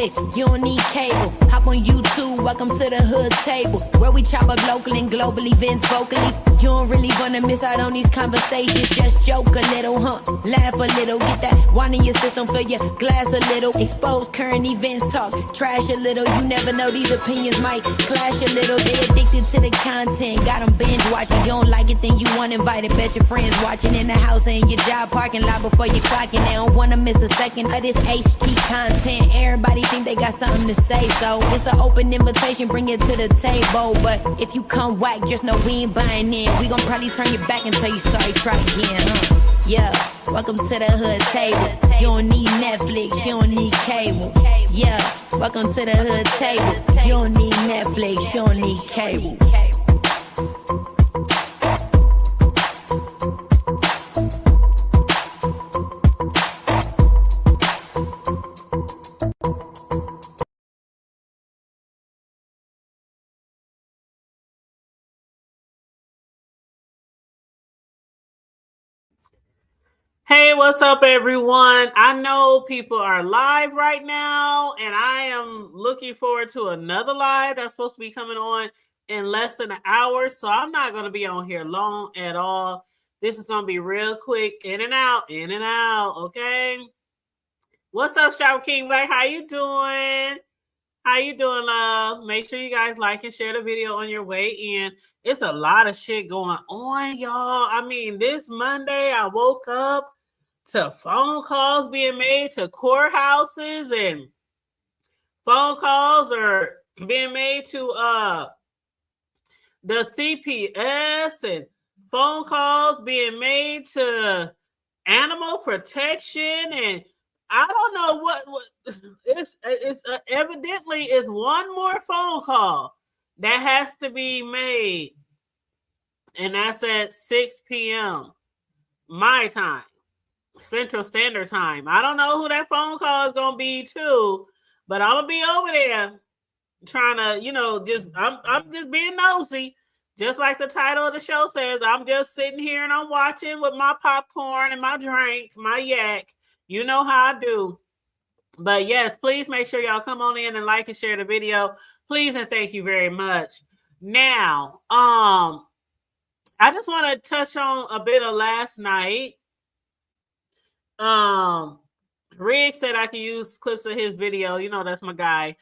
Netflix, you don't need cable. Hop on YouTube, welcome to the hood table, where we chop up local and global events vocally. You don't really wanna miss out on these conversations. Just joke a little, laugh a little, get that wine in your system, fill your glass a little, expose current events, talk trash a little. You never know, these opinions might clash a little. They addicted to the content, got them binge watching. You don't like it, then you want invited. Bet your friends watching in the house and your job parking lot before you clocking. They don't wanna miss a second of this HT content. Everybody think they got something to say, so it's an open invitation, bring it to the table. But if you come whack, just know we ain't buying in. We gon' probably turn your back and tell you sorry, try again, Yeah, welcome to the hood table. You don't need Netflix, you don't need cable. Yeah, welcome to the hood table. You don't need Netflix, you don't need cable. Hey, what's up, everyone? I know people are live right now, and I am looking forward to another live that's supposed to be coming on in less than an hour, so I'm not going to be on here long at all. This is going to be real quick, in and out, okay? What's up, Shop King Black? How you doing? How you doing, love? Make sure you guys like and share the video on your way in. It's a lot of shit going on, y'all. I mean, this Monday, I woke up to phone calls being made to courthouses, and phone calls are being made to the CPS, and phone calls being made to animal protection, and I don't know what it's evidently is one more phone call that has to be made, and that's at 6 p.m. my time, Central Standard Time. I don't know who that phone call is gonna be to, but I'm gonna be over there trying to, I'm just being nosy, just like the title of the show says. I'm just sitting here and I'm watching with my popcorn and my drink, my yak. You know how I do. But yes, please make sure y'all come on in and like and share the video, please, and thank you very much. Now, I just want to touch on a bit of last night. Rick said I can use clips of his video. You know, that's my guy.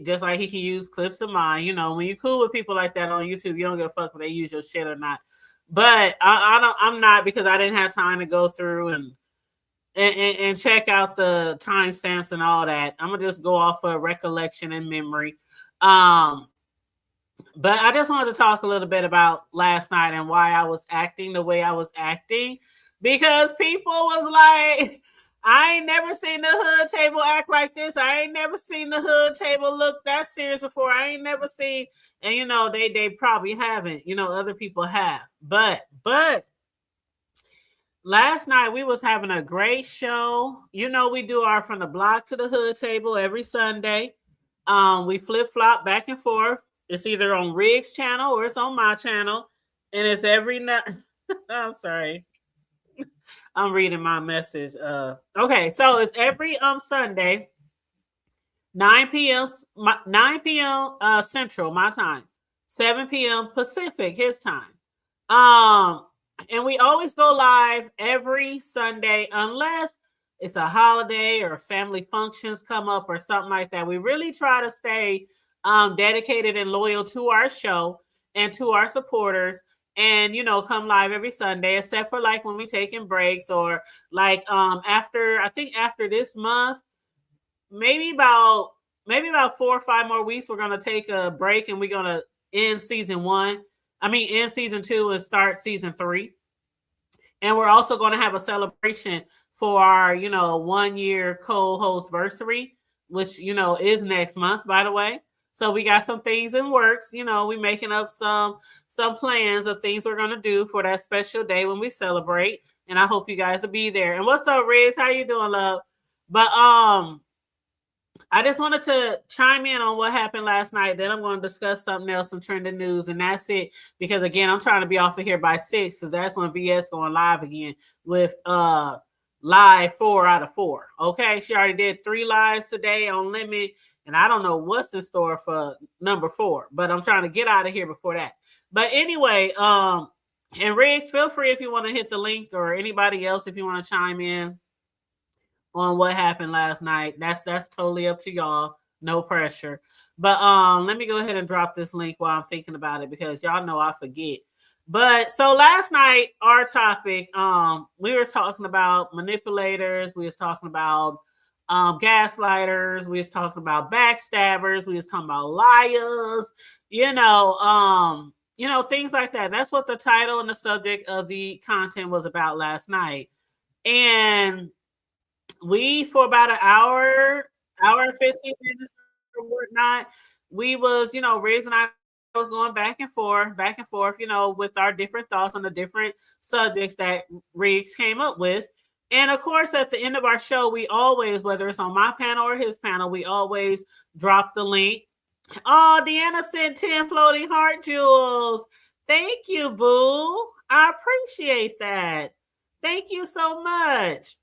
Just like he can use clips of mine. You know, when you cool with people like that on YouTube, you don't give a fuck if they use your shit or not. But I'm not, because I didn't have time to go through and check out the timestamps and all that. I'm gonna just go off of recollection and memory. But I just wanted to talk a little bit about last night and why I was acting the way I was acting. Because people was like, I ain't never seen the hood table act like this. I ain't never seen the hood table look that serious before. I ain't never seen, and they probably haven't. Other people have. But last night we was having a great show. We do our From the Block to the Hood table every Sunday. We flip-flop back and forth. It's either on Riggs' channel or it's on my channel. And it's every night. I'm sorry. I'm reading my message. Okay, so it's every Sunday, 9 p.m. Central, my time, 7 p.m. Pacific, his time. And we always go live every Sunday unless it's a holiday or family functions come up or something like that. We really try to stay dedicated and loyal to our show and to our supporters, and come live every Sunday, except for like when we taking breaks, or like after this month, maybe about 4 or 5 more weeks, we're gonna take a break and we're gonna end season 2 and start season 3. And we're also going to have a celebration for our 1 year co-host versary, which is next month, by the way. So we got some things in works. We making up some plans of things we're going to do for that special day when we celebrate. And I hope you guys will be there. And what's up, Riz? How you doing, love? But I just wanted to chime in on what happened last night. Then I'm going to discuss something else, some trending news, and that's it. Because again, I'm trying to be off of here by 6, because that's when VS going live again with live 4 out of 4. Okay, she already did 3 lives today on Limit, and I don't know what's in store for number 4, but I'm trying to get out of here before that. But anyway, and Riggs, feel free if you want to hit the link, or anybody else if you want to chime in on what happened last night. That's totally up to y'all. No pressure. But let me go ahead and drop this link while I'm thinking about it, because y'all know I forget. But so last night, our topic, we were talking about manipulators, we was talking about gaslighters, we was talking about backstabbers, we was talking about liars, things like that. That's what the title and the subject of the content was about last night. And we, for about an hour and 15 minutes or whatnot, we was, Riggs and I was going back and forth, with our different thoughts on the different subjects that Riggs came up with. And of course, at the end of our show, we always, whether it's on my panel or his panel, we always drop the link. Oh, Deanna sent 10 floating heart jewels. Thank you, boo. I appreciate that. Thank you so much.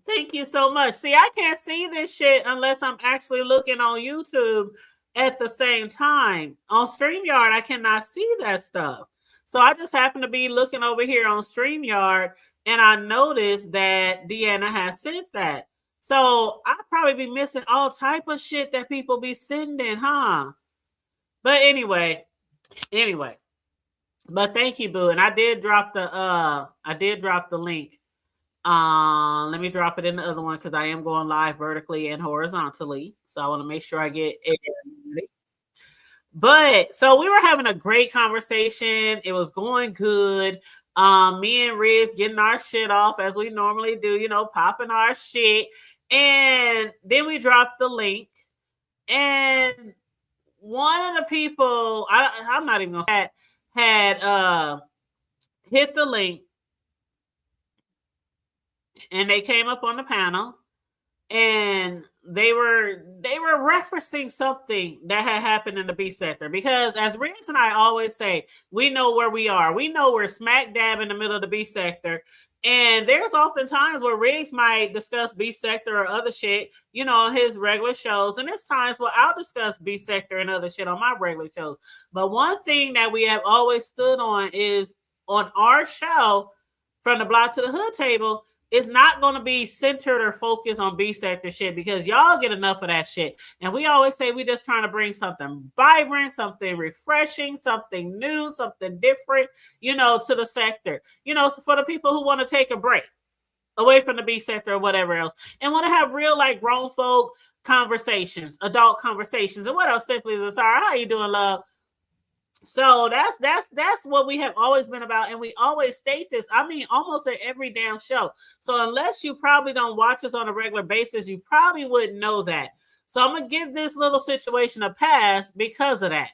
Thank you so much. See, I can't see this shit unless I'm actually looking on YouTube at the same time. On StreamYard, I cannot see that stuff. So I just happen to be looking over here on StreamYard, and I noticed that Deanna has sent that. So I'd probably be missing all type of shit that people be sending, huh? But anyway. But thank you, boo. And I did drop the link. Let me drop it in the other one, because I am going live vertically and horizontally. So I want to make sure I get it. But so we were having a great conversation. It was going good. Me and Riz getting our shit off as we normally do, popping our shit. And then we dropped the link. And one of the people, I'm not even gonna say, had hit the link. And they came up on the panel, and they were referencing something that had happened in the B sector, because as Riggs and I always say, we know where we are. We know we're smack dab in the middle of the B sector. And there's often times where Riggs might discuss B sector or other shit, on his regular shows. And there's times where I'll discuss B sector and other shit on my regular shows. But one thing that we have always stood on is, on our show, From the Block to the Hood Table, it's not going to be centered or focused on B sector shit, because y'all get enough of that shit. And we always say we just trying to bring something vibrant, something refreshing, something new, something different, to the sector. So for the people who want to take a break away from the B sector or whatever else, and want to have real, like, grown folk conversations, adult conversations. And what else simply is, Sarah, how you doing, love? So that's what we have always been about, and we always state this. I mean, almost at every damn show. So unless you probably don't watch us on a regular basis, you probably wouldn't know that. So I'm gonna give this little situation a pass because of that.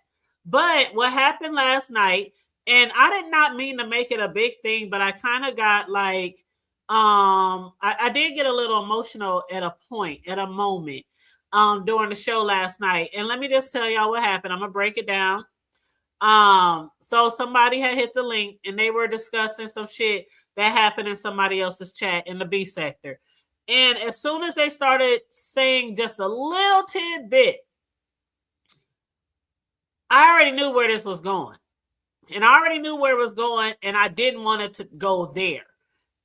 But what happened last night, and I did not mean to make it a big thing, but I kind of got like, I did get a little emotional at a moment, during the show last night. And let me just tell y'all what happened. I'm gonna break it down. So somebody had hit the link, and they were discussing some shit that happened in somebody else's chat in the B sector. And as soon as they started saying just a little tidbit, I already knew where this was going. And I didn't want it to go there.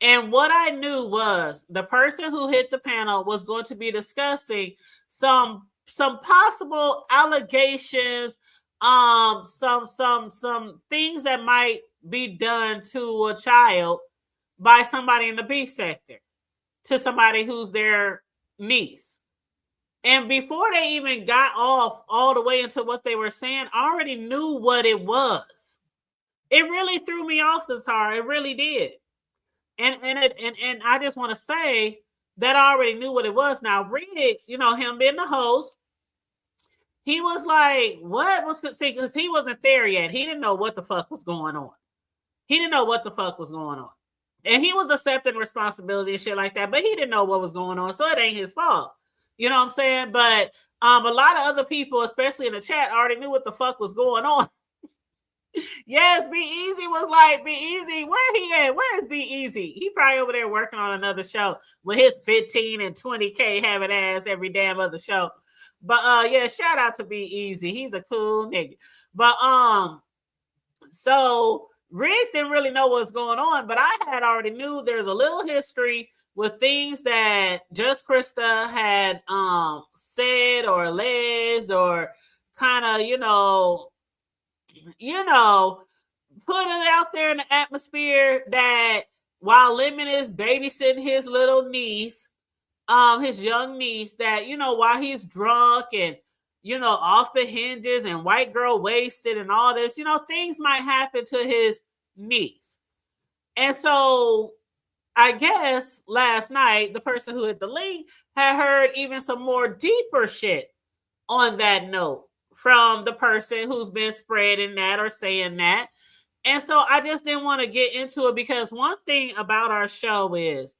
And what I knew was the person who hit the panel was going to be discussing some possible allegations, some things that might be done to a child by somebody in the B sector to somebody who's their niece. And before they even got off all the way into what they were saying, I already knew what it was. It really threw me off, Satara. It really did. And I just want to say that I already knew what it was. Now, Riggs, him being the host, he was like, what was, see, because he wasn't there yet. He didn't know what the fuck was going on. And he was accepting responsibility and shit like that, but he didn't know what was going on. So it ain't his fault. You know what I'm saying? But a lot of other people, especially in the chat, already knew what the fuck was going on. Yes, Be Easy was like, Be Easy, where he at? Where is Be Easy? He probably over there working on another show with his 15 and 20K having ass every damn other show. But yeah, shout out to Be Easy. He's a cool nigga. But so Riggs didn't really know what's going on, but I had already knew there's a little history with things that Just Krista had said or alleged or kind of, put it out there in the atmosphere that while Lemon is babysitting his little niece, his young niece, that, while he's drunk and, off the hinges and white girl wasted and all this, things might happen to his niece. And so I guess last night, the person who hit the link had heard even some more deeper shit on that note from the person who's been spreading that or saying that. And so I just didn't want to get into it because one thing about our show is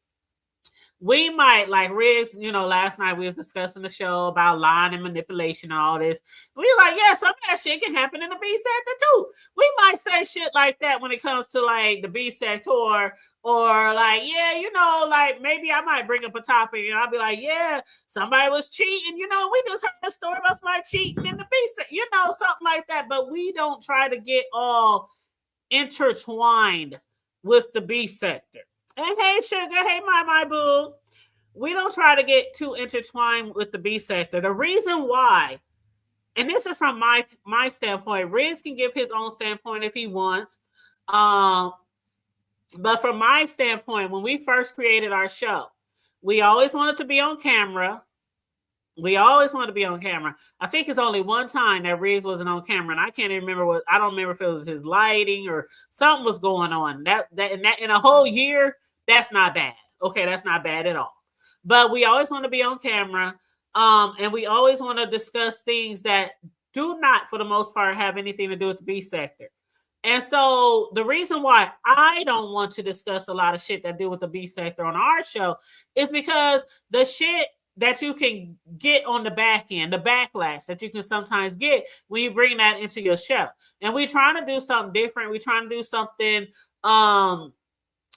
we might, like Riggs, last night we was discussing the show about lying and manipulation and all this. We like, yeah, some of that shit can happen in the B sector too. We might say shit like that when it comes to like the B sector or like, yeah, like maybe I might bring up a topic and I'll be like, yeah, somebody was cheating. We just heard a story about somebody cheating in the B sector, something like that. But we don't try to get all intertwined with the B sector. And hey, sugar, hey, my boo. We don't try to get too intertwined with the B sector. The reason why, and this is from my standpoint, Riz can give his own standpoint if he wants. But from my standpoint, when we first created our show, we always wanted to be on camera. I think it's only one time that Riggs wasn't on camera, and I can't even remember I don't remember if it was his lighting or something was going on. That in a whole year, that's not bad. Okay, that's not bad at all. But we always want to be on camera, and we always want to discuss things that do not, for the most part, have anything to do with the B sector. And so the reason why I don't want to discuss a lot of shit that do with the B sector on our show is because the shit that you can get on the back end, the backlash that you can sometimes get when you bring that into your show. And we're trying to do something different. We're trying to do something,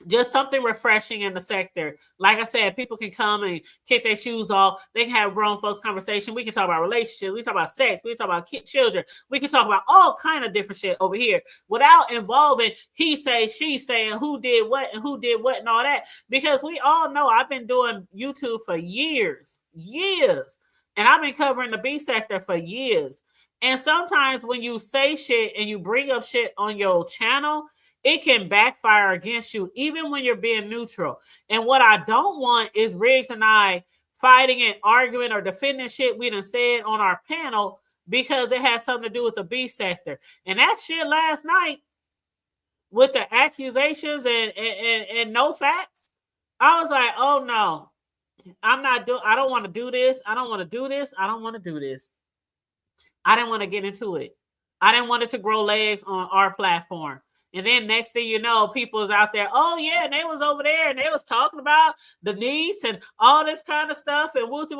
just something refreshing in the sector. Like I said, people can come and kick their shoes off. They can have grown folks conversation. We can talk about relationships. We can talk about sex. We can talk about children. We can talk about all kind of different shit over here without involving he say, she say, and who did what and all that. Because we all know I've been doing YouTube for years. And I've been covering the B sector for years. And sometimes when you say shit and you bring up shit on your channel, it can backfire against you, even when you're being neutral. And what I don't want is Riggs and I fighting and arguing or defending shit we done said on our panel because it has something to do with the B sector. And that shit last night with the accusations and no facts, I was like, oh no, I don't want to do this. I don't want to do this. I didn't want to get into it. I didn't want it to grow legs on our platform. And then next thing you know, people's out there, oh yeah, and they was over there and they was talking about the niece and all this kind of stuff and whoop.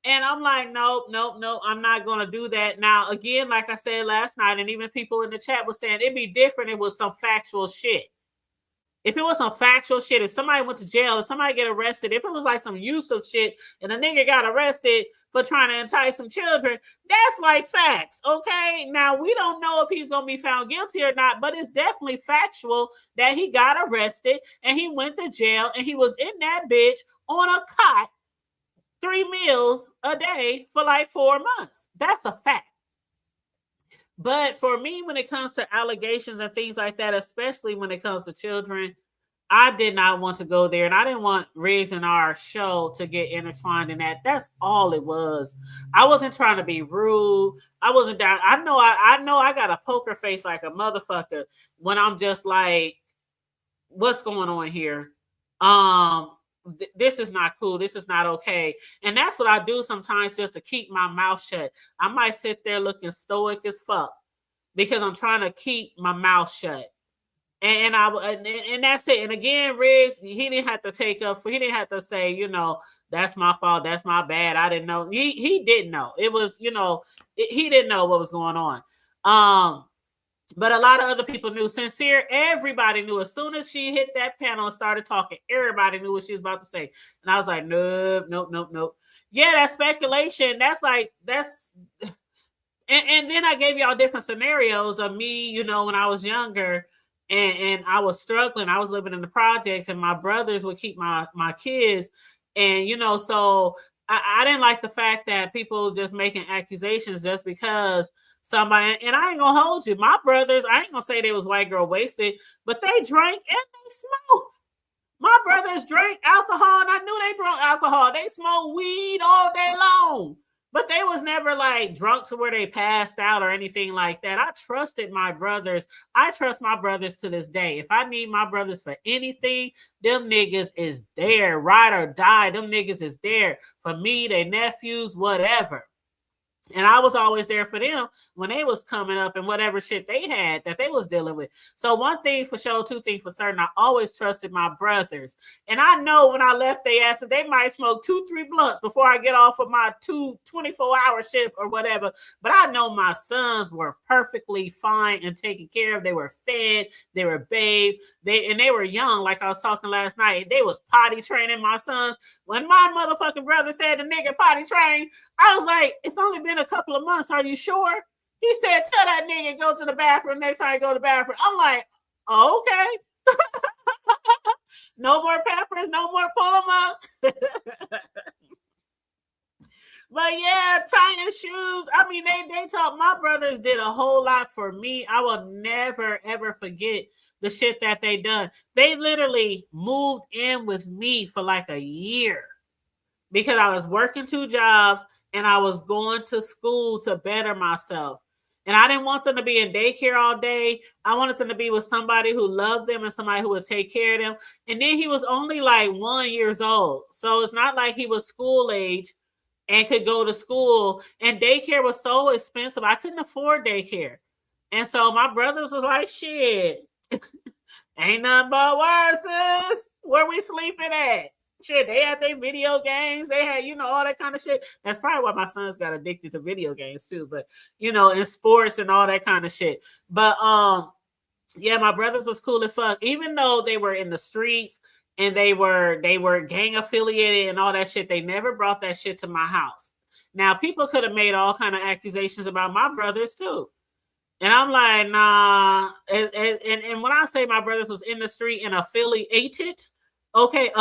And I'm like, nope, I'm not going to do that. Now, again, like I said last night, and even people in the chat were saying it'd be different if it was some factual shit. If it was some factual shit, if somebody went to jail, if somebody get arrested, if it was like some use of shit and a nigga got arrested for trying to entice some children, that's like facts, okay? Now, we don't know if he's going to be found guilty or not, but it's definitely factual that he got arrested and he went to jail and he was in that bitch on a cot 3 meals a day for like 4 months. That's a fact. But for me, when it comes to allegations and things like that, especially when it comes to children, I did not want to go there. And I didn't want Riggs and our show to get intertwined in that. That's all it was. I wasn't trying to be rude. I wasn't down. I know I got a poker face like a motherfucker when I'm just like, what's going on here? This is not cool. This is not okay. And that's what I do sometimes just to keep my mouth shut. I might sit there looking stoic as fuck because I'm trying to keep my mouth shut. And that's it. And again, Riggs, he didn't have to he didn't have to say, that's my fault. That's my bad. I didn't know. He didn't know. It was, he didn't know what was going on. But a lot of other people knew. Sincere, everybody knew. As soon as she hit that panel and started talking, everybody knew what she was about to say. And I was like, nope, nope, nope, nope. Yeah, that's speculation. That's and then I gave y'all different scenarios of me, when I was younger and I was struggling. I was living in the projects and my brothers would keep my kids. And so I didn't like the fact that people just making accusations just because somebody, and I ain't gonna hold you. My brothers, I ain't gonna say they was white girl wasted, but they drank and they smoked. My brothers drank alcohol, and I knew they drank alcohol. They smoked weed all day long, but they was never like drunk to where they passed out or anything like that. I trusted my brothers. I trust my brothers to this day. If I need my brothers for anything, them niggas is there, ride or die. Them niggas is there for me, their nephews, whatever. And I was always there for them when they was coming up and whatever shit they had that they was dealing with. So one thing for sure, two things for certain, I always trusted my brothers. And I know when I left their asses, they might smoke 2-3 blunts before I get off of my 24-hour shift or whatever. But I know my sons were perfectly fine and taken care of. They were fed, they were bathed, they were young. Like I was talking last night, they was potty training my sons. When my motherfucking brother said the nigga potty train, I was like, it's only been a couple of months. Are you sure? He said, tell that nigga go to the bathroom next time I go to the bathroom. I'm like, oh, okay. No more Pampers, no more pull-em-ups. But yeah, tying shoes. I mean, they taught, my brothers did a whole lot for me. I will never, ever forget the shit that they done. They literally moved in with me for like a year because I was working 2 jobs and I was going to school to better myself. And I didn't want them to be in daycare all day. I wanted them to be with somebody who loved them and somebody who would take care of them. And then he was only like 1 year old. So it's not like he was school age and could go to school. And daycare was so expensive. I couldn't afford daycare. And so my brothers was like, shit, ain't nothing but worse, sis. Where we sleeping at? Shit, they had their video games. They had, all that kind of shit. That's probably why my sons got addicted to video games too. But, in sports and all that kind of shit. But, yeah, my brothers was cool as fuck. Even though they were in the streets and they were gang affiliated and all that shit, they never brought that shit to my house. Now, people could have made all kind of accusations about my brothers too. And I'm like, nah. And when I say my brothers was in the street and affiliated, okay,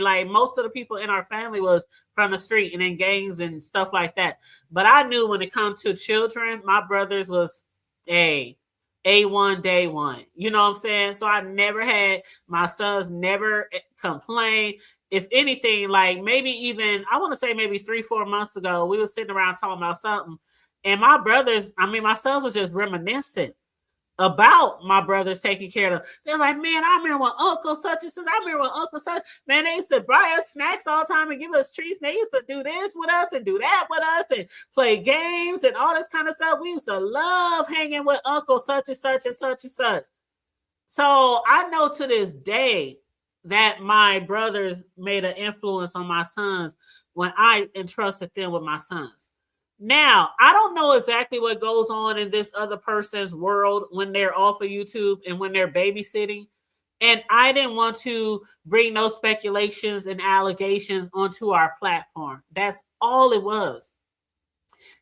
like most of the people in our family was from the street and in gangs and stuff like that. But I knew when it comes to children, my brothers was A1 day one. You know what I'm saying? So I never had, my sons never complained. If anything, like maybe even, I want to say maybe 3-4 months ago, we were sitting around talking about something. And my sons was just reminiscent about my brothers taking care of them. They're like, man, I remember when Uncle such and such, man, they used to buy us snacks all the time and give us treats. They used to do this with us and do that with us and play games and all this kind of stuff. We used to love hanging with Uncle such and such and such and such. So I know to this day that my brothers made an influence on my sons when I entrusted them with my sons. Now, I don't know exactly what goes on in this other person's world when they're off of YouTube and when they're babysitting. And I didn't want to bring those speculations and allegations onto our platform. That's all it was.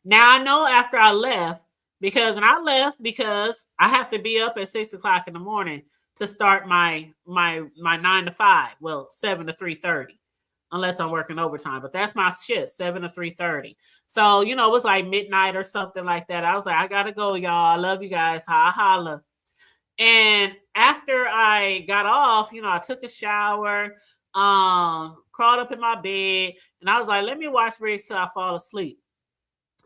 Now, I know after I left, because I have to be up at 6 o'clock in the morning to start my 9 to 5. Well, 7 to 3:30. Unless I'm working overtime, but that's my shift, 7 to 3:30. So, it was like midnight or something like that. I was like, I gotta go, y'all. I love you guys. Holla. And after I got off, I took a shower, crawled up in my bed, and I was like, let me watch Riggs till I fall asleep.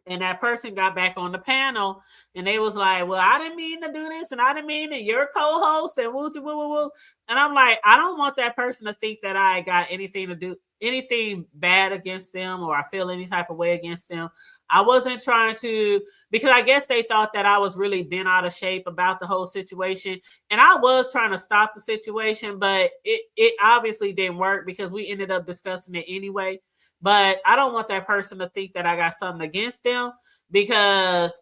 And that person got back on the panel and they was like, well, I didn't mean to do this. And I didn't mean that you're co-host and woo. And I'm like, I don't want that person to think that I got anything bad against them or I feel any type of way against them. I wasn't trying to, because I guess they thought that I was really bent out of shape about the whole situation. And I was trying to stop the situation, but it obviously didn't work because we ended up discussing it anyway. But I don't want that person to think that I got something against them because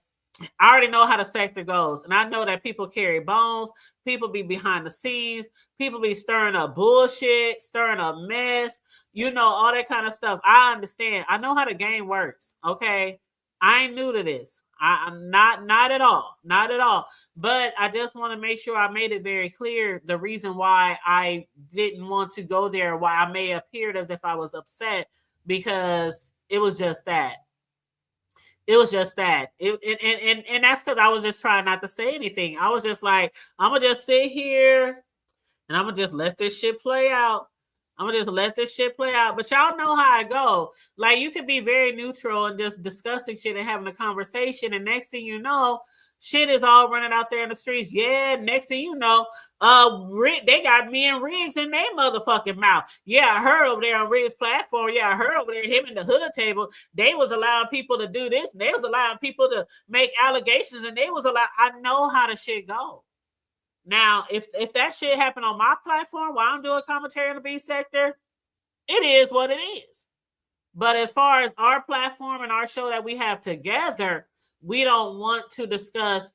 I already know how the sector goes. And I know that people carry bones. People be behind the scenes. People be stirring up bullshit, stirring up mess, all that kind of stuff. I understand. I know how the game works. Okay. I ain't new to this. I'm not at all. Not at all. But I just want to make sure I made it very clear the reason why I didn't want to go there, why I may have appeared as if I was upset, because it was just that. It was just that. And that's because I was just trying not to say anything. I was just like, I'm gonna just sit here and I'm gonna just let this shit play out. I'm gonna just let this shit play out. But y'all know how I go. Like, you could be very neutral and just discussing shit and having a conversation, and next thing you know, shit is all running out there in the streets. Yeah, next thing you know, they got me and Riggs in their motherfucking mouth. Yeah, I heard over there on Riggs' platform. Yeah, I heard over there him in the hood table. They was allowing people to do this. And they was allowing people to make allegations, and they was allowed. I know how the shit go. Now, if that shit happened on my platform while I'm doing commentary on the B sector, it is what it is. But as far as our platform and our show that we have together, we don't want to discuss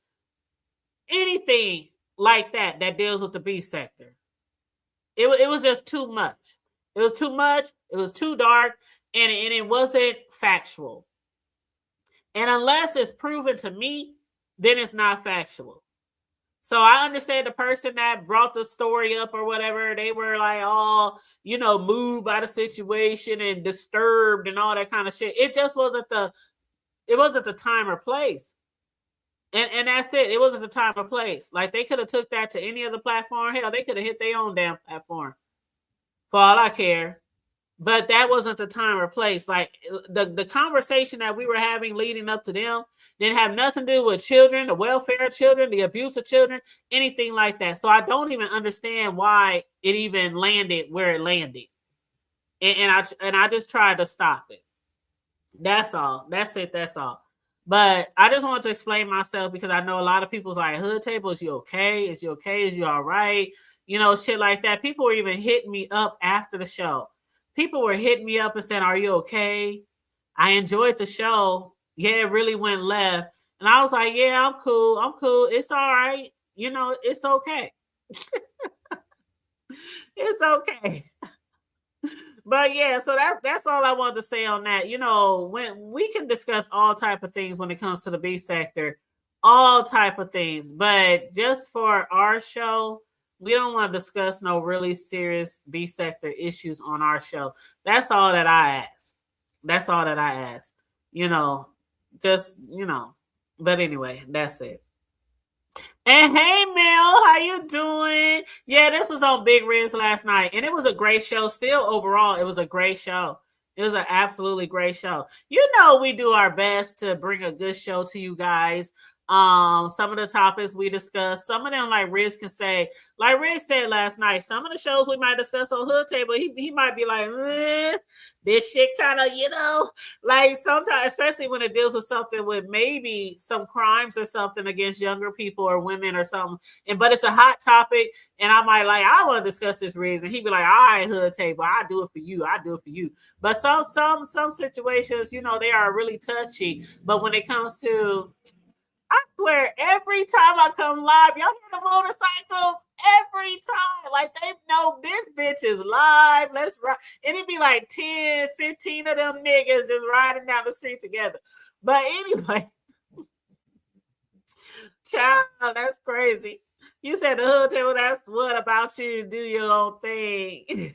anything like that deals with the B sector. It was just too much. It was too much. It was too dark, and it wasn't factual. And unless it's proven to me, then it's not factual. So I understand the person that brought the story up or whatever, they were like, oh, moved by the situation and disturbed and all that kind of shit. It just wasn't the time or place. And that's it. It wasn't the time or place. Like, they could have took that to any other platform. Hell, they could have hit their own damn platform. For all I care. But that wasn't the time or place. Like, the conversation that we were having leading up to them didn't have nothing to do with children, the welfare of children, the abuse of children, anything like that. So I don't even understand why it even landed where it landed. And I just tried to stop it. That's all. That's it. That's all. But I just wanted to explain myself, because I know a lot of people's like, hood table, is you okay? Is you okay? Is you all right? Shit like that. People were even hitting me up after the show. People were hitting me up and saying, are you okay? I enjoyed the show. Yeah, it really went left. And I was like, yeah, I'm cool. I'm cool. It's all right. It's okay. It's okay. But yeah, so that's all I wanted to say on that. When we can discuss all type of things when it comes to the B sector, all type of things. But just for our show, we don't want to discuss no really serious B sector issues on our show. That's all that I ask. That's all that I ask. But anyway, that's it. And hey, Mel, how you doing? Yeah, this was on Big Riz last night, and it was a great show. Still, overall, it was a great show. It was an absolutely great show. We do our best to bring a good show to you guys. Some of the topics we discuss, some of them, like Riz can say, like Riz said last night, some of the shows we might discuss on Hood Table, he might be like, this shit kind of, like sometimes, especially when it deals with something with maybe some crimes or something against younger people or women or something. But it's a hot topic, and I might like, I want to discuss this, Riz, and he'd be like, all right, Hood Table, I do it for you. I do it for you. But some situations, they are really touchy. But when it comes to, I swear, every time I come live, y'all hear the motorcycles every time. Like, they know this bitch is live. Let's ride. And it'd be like 10, 15 of them niggas just riding down the street together. But anyway, child, that's crazy. You said the Hood Table, that's what about you? Do your own thing.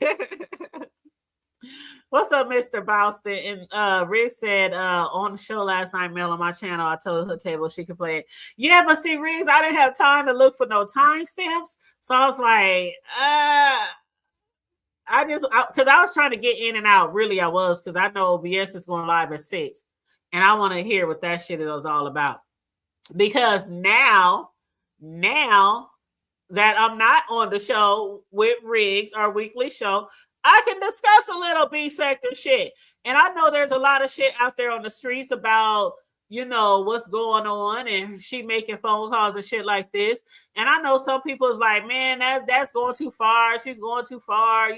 What's up, Mr. Boston? And Rick said on the show last night, Mel, on my channel, I told her table she could play it. Yeah, but see, Riggs, I didn't have time to look for no timestamps. So I was like, because I was trying to get in and out. Really, I was, because I know VS is going live at 6. And I want to hear what that shit was all about. Because now that I'm not on the show with Riggs, our weekly show, I can discuss a little B sector shit. And I know there's a lot of shit out there on the streets about, what's going on, and she making phone calls and shit like this. And I know some people is like, man, that's going too far. She's going too far,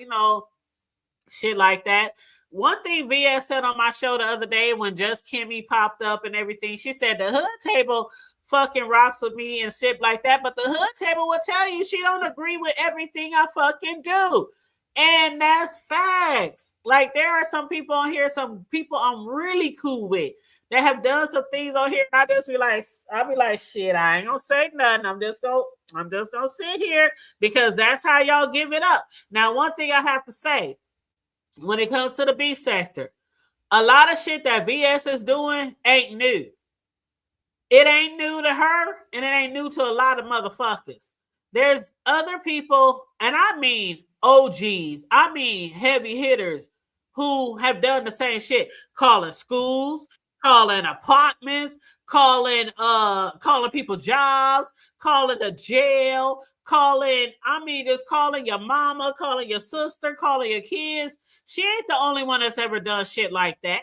shit like that. One thing VS said on my show the other day when Just Kimmy popped up and everything, she said the hood table fucking rocks with me and shit like that, but the hood table will tell you she don't agree with everything I fucking do. And that's facts. Like there are some people on here, some people I'm really cool with that have done some things on here. And I'll be like, shit, I ain't gonna say nothing. I'm just gonna sit here because that's how y'all give it up. Now, one thing I have to say, when it comes to the B sector, a lot of shit that VS is doing ain't new. It ain't new to her, and it ain't new to a lot of motherfuckers. There's other people, and I mean OGs, I mean heavy hitters who have done the same shit, calling schools, calling apartments, calling people jobs, calling the jail, just calling your mama, calling your sister, calling your kids. She ain't the only one that's ever done shit like that.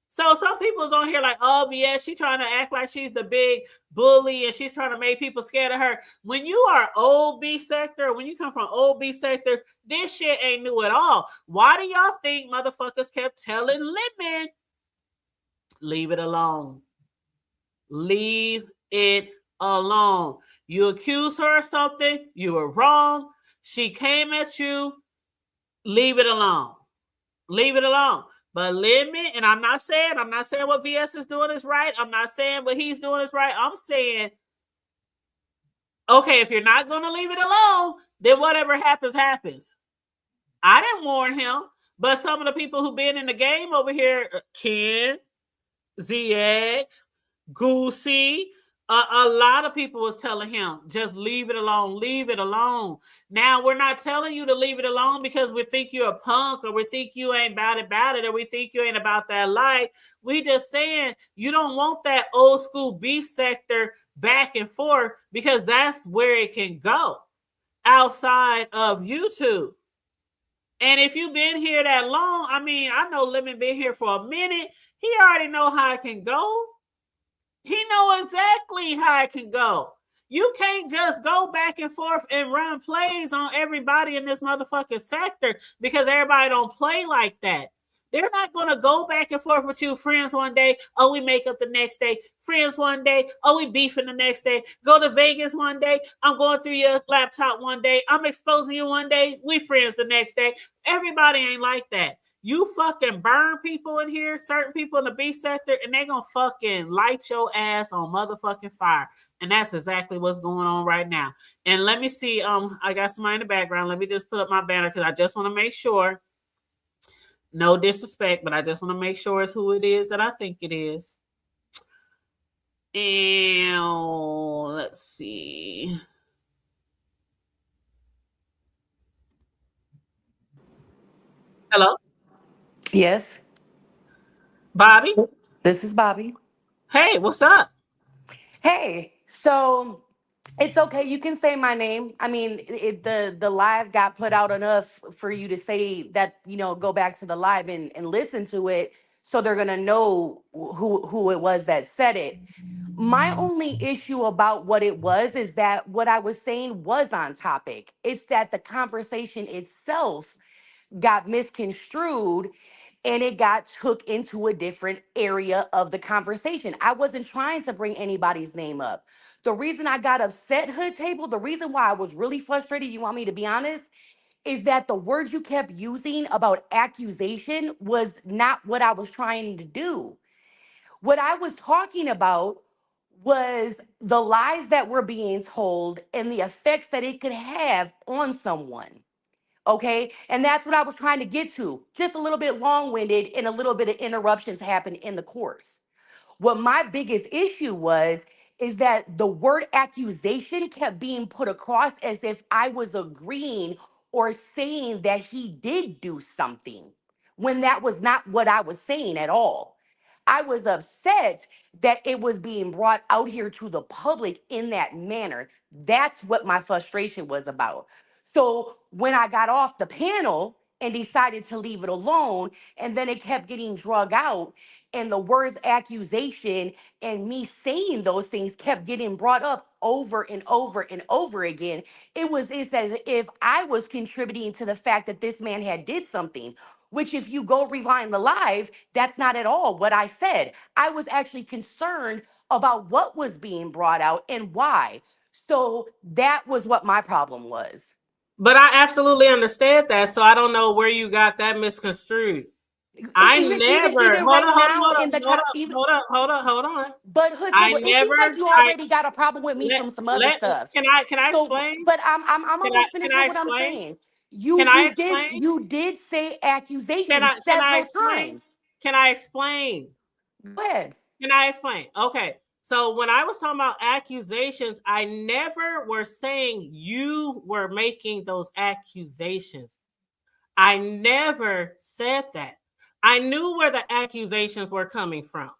So some people's on here like, oh yeah, she's trying to act like she's the big bully and she's trying to make people scared of her. When you are old B sector, when you come from old B sector, this shit ain't new at all. Why do y'all think motherfuckers kept telling Lemon, leave it alone? Leave it alone. You accuse her of something, you were wrong. She came at you, leave it alone. Leave it alone. But Lemon, and I'm not saying what VS is doing is right. I'm not saying what he's doing is right. I'm saying, okay, if you're not going to leave it alone, then whatever happens, happens. I didn't warn him, but some of the people who've been in the game over here, Ken, ZX, Goosey, a lot of people was telling him, just leave it alone, leave it alone. Now, we're not telling you to leave it alone because we think you're a punk or we think you ain't about it or we think you ain't about that life. We just saying you don't want that old school B sector back and forth because that's where it can go outside of YouTube. And if you've been here that long, I mean, I know Lemon been here for a minute. He already know how it can go. He know exactly how it can go. You can't just go back and forth and run plays on everybody in this motherfucking sector because everybody don't play like that. They're not going to go back and forth with you, friends one day. Oh, we make up the next day. Friends one day. Oh, we beefing the next day. Go to Vegas one day. I'm going through your laptop one day. I'm exposing you one day. We friends the next day. Everybody ain't like that. You fucking burn people in here, certain people in the B sector, and they gonna fucking light your ass on motherfucking fire. And that's exactly what's going on right now. And let me see, I got somebody in the background. Let me just put up my banner because I just want to make sure. No disrespect, but I just want to make sure it's who it is that I think it is. And let's see. Hello? Yes, Bobby? this is Bobby. Hey, what's up? Hey, so it's okay. You can say my name. I mean, the live got put out enough for you to say that. Go back to the live and listen to it, so they're gonna know who it was that said it. My only issue about what it was is that what I was saying was on topic. It's that the conversation itself got misconstrued and it got took into a different area of the conversation. I wasn't trying to bring anybody's name up. The reason I got upset, Hood Table, the reason why I was really frustrated, you want me to be honest, is that the words you kept using about accusation was not what I was trying to do. What I was talking about was the lies that were being told and the effects that it could have on someone. Okay. And that's what I was trying to get to. Just a little bit long winded and a little bit of interruptions happened in the course. What my biggest issue was is that the word accusation kept being put across as if I was agreeing or saying that he did do something when that was not what I was saying at all. I was upset that it was being brought out here to the public in that manner. That's what my frustration was about. So when I got off the panel and decided to leave it alone, and then it kept getting drug out, and the words accusation and me saying those things kept getting brought up over and over and over again, it's as if I was contributing to the fact that this man had did something, which if you go rewind the live, that's not at all what I said. I was actually concerned about what was being brought out and why. So that was what my problem was. But I absolutely understand that. So I don't know where you got that misconstrued. I never Even hold right on, hold on, now hold on, in the hold on, even, hold on, hold on, hold on. but hood I table, it seems like never you I already got a problem with me let from some other let stuff. can I So, explain? but I'm almost Can finished I with what I'm explain? saying. Can I explain? You did say Can accusations I several explain? times. Can I explain? Go ahead. Can I explain? Okay. So when I was talking about accusations, I never were saying you were making those accusations. I never said that. I knew where the accusations were coming from.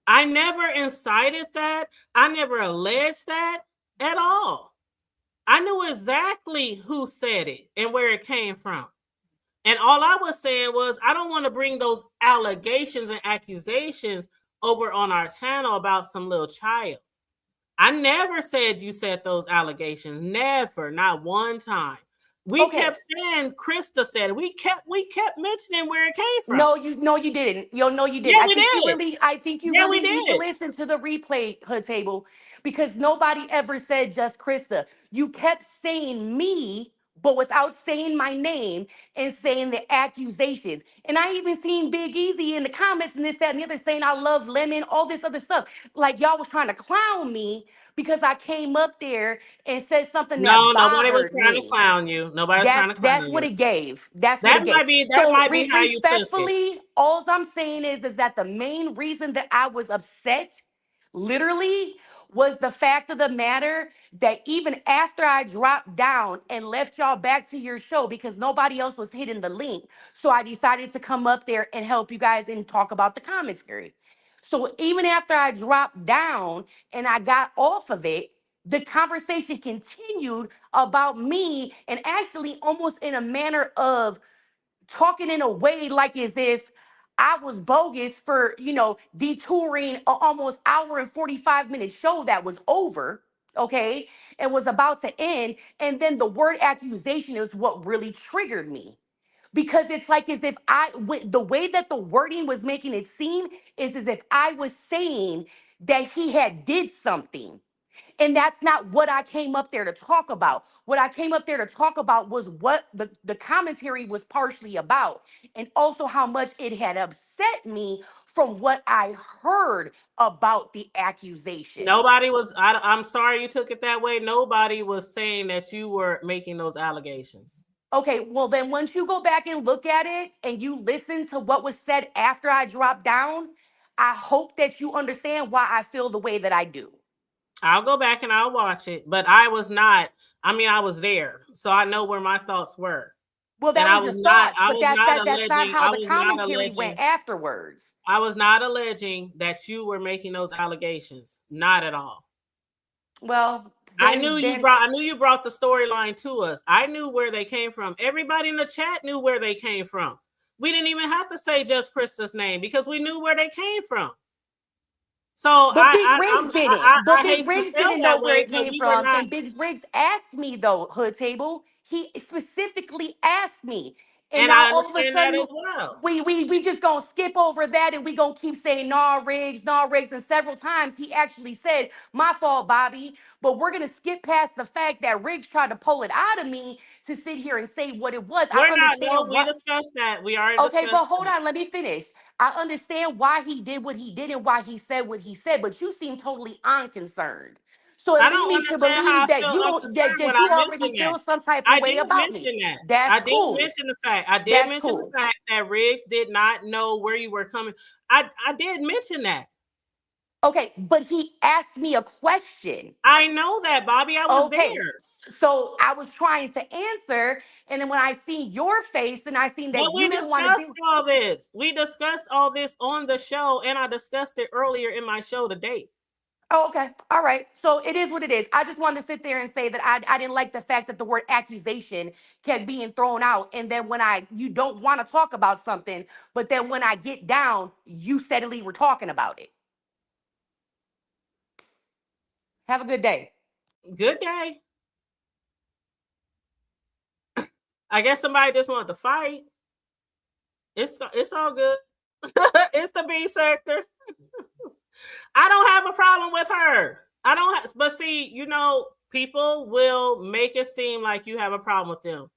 I never incited that. I never alleged that at all. I knew exactly who said it and where it came from. And all I was saying was, I don't want to bring those allegations and accusations over on our channel about some little child. I never said you said those allegations. Never, not one time. We Okay. kept saying Krista said it. We kept mentioning where it came from. No, you didn't. Yo, no, you didn't. Yeah, we did. I think you Yeah, we really need to did. listen to the replay, hood table, because nobody ever said just Krista. You kept saying me, but without saying my name and saying the accusations. And I even seen Big Easy in the comments and this, that, and the other saying I love lemon, all this other stuff. Like y'all was trying to clown me because I came up there and said something that No, nobody was bothered trying to me. clown you. Nobody was trying to clown That's what you. it gave. That's what it gave. That So might be how you took it. respectfully, all I'm saying is that the main reason that I was upset, literally, was the fact of the matter that even after I dropped down and left y'all back to your show because nobody else was hitting the link, so I decided to come up there and help you guys and talk about the commentary. So even after I dropped down and I got off of it, the conversation continued about me and actually almost in a manner of talking in a way like as if I was bogus for, detouring a almost hour and 45-minute show that was over, okay, and was about to end. And then the word accusation is what really triggered me. Because it's like as if the way that the wording was making it seem is as if I was saying that he had did something. And that's not what I came up there to talk about. What I came up there to talk about was what the commentary was partially about, and also how much it had upset me from what I heard about the accusations. Nobody was. I'm sorry you took it that way. Nobody was saying that you were making those allegations. Okay, well, then once you go back and look at it and you listen to what was said after I dropped down, I hope that you understand why I feel the way that I do. I'll go back and I'll watch it, but I was not. I mean, I was there, so I know where my thoughts were, Well, and that was your thoughts, I but was not that's not alleging. how the commentary went afterwards. I was not alleging that you were making those allegations. Not at all. Well, I knew then I knew you brought the storyline to us. I knew where they came from. Everybody in the chat knew where they came from. We didn't even have to say just Krista's name because we knew where they came from. So But Big Rigs didn't. But I Big hate to Rigs feel didn't know that where way, it but came we were from. not. And Big Rigs asked me though, Hood Table. He specifically asked me. And And now I all of a understand that sudden as well. we just gonna skip over that and we gonna keep saying nah Riggs. And several times he actually said, my fault, Bobby. But we're gonna skip past the fact that Riggs tried to pull it out of me to sit here and say what it was. I We're not. No, understand we what. discussed that. We already Okay, but discussed hold that. on, let me finish. I understand why he did what he did and why he said what he said, but you seem totally unconcerned. So it I lead don't me to understand how believe I that feel you don't unconcerned when that I you already mentioned that. feel some type of I way did about me. mention that. That's I did cool. mention the fact. I did That's mention the cool. fact that Riggs did not know where you were coming. I did mention that. Okay, but he asked me a question. I know that, Bobby. I was Okay, there. so I was trying to answer, and then when I seen your face and I seen But that we you didn't want to discussed do. all this. We discussed all this on the show, and I discussed it earlier in my show today. Oh, okay. All right. So it is what it is. I just wanted to sit there and say that I didn't like the fact that the word accusation kept being thrown out. And then when you don't want to talk about something, but then when I get down, you steadily were talking about it. Have a good day. Good day. I guess somebody just wanted to fight. It's all good. It's the B sector. I don't have a problem with her. I don't have, but see, people will make it seem like you have a problem with them.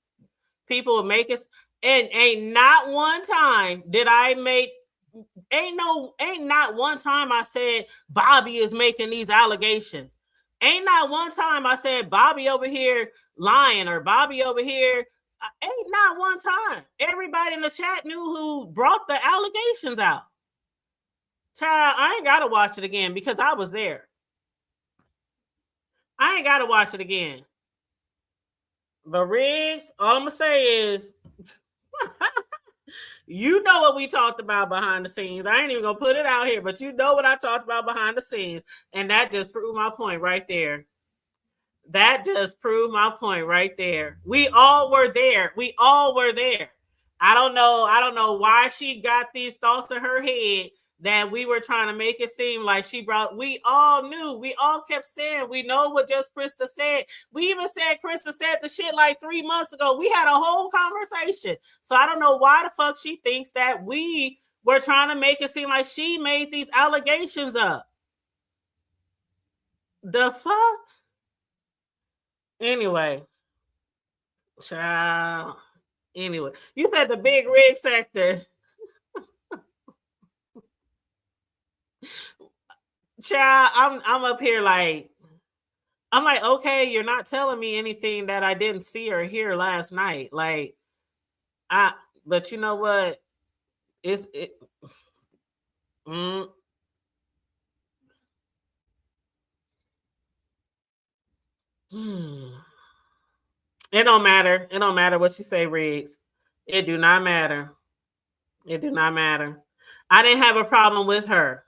People will make it, and ain't not one time did I make, ain't not one time I said Bobby is making these allegations. Ain't not one time I said Bobby over here lying or Bobby over here. Ain't not one time. Everybody in the chat knew who brought the allegations out. Child, I ain't gotta watch it again because I was there. I ain't gotta watch it again. But Riggs, all I'm gonna say is, you know what we talked about behind the scenes. I ain't even gonna put it out here, but you know what I talked about behind the scenes, and that just proved my point right there. That just proved my point right there. We all were there. We all were there. I don't know why she got these thoughts in her head that we were trying to make it seem like she brought. We all knew. We all kept saying, we know what just Krista said. We even said Krista said the shit like 3 months ago. We had a whole conversation. So I don't know why the fuck she thinks that we were trying to make it seem like she made these allegations up. The fuck? Anyway. Child. Anyway, you said the big rig sector. Child, I'm up here like, I'm like, okay, you're not telling me anything that I didn't see or hear last night. Like, but you know what? It don't matter. It don't matter what you say, Riggs. It do not matter. It do not matter. I didn't have a problem with her.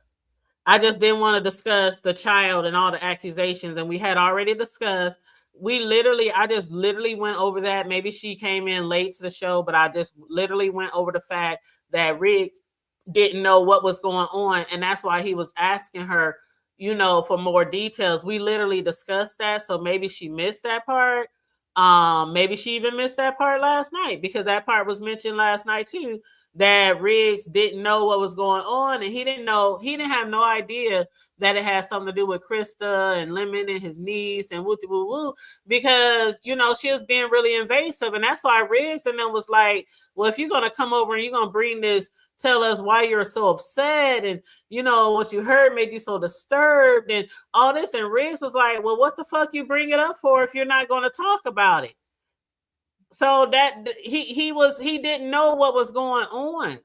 I just didn't want to discuss the child and all the accusations. And we had already discussed. I just literally went over that. Maybe she came in late to the show, but I just literally went over the fact that Riggs didn't know what was going on. And that's why he was asking her, for more details. We literally discussed that. So maybe she missed that part. Maybe she even missed that part last night because that part was mentioned last night too, that Riggs didn't know what was going on, and he didn't have no idea that it had something to do with Krista and Lemon and his niece and woo woo woo, because she was being really invasive, and that's why Riggs and them was like, well, if you're gonna come over and you're gonna bring this, tell us why you're so upset, and what you heard made you so disturbed and all this, and Riggs was like, well, what the fuck you bring it up for if you're not going to talk about it? So that he didn't know what was going on,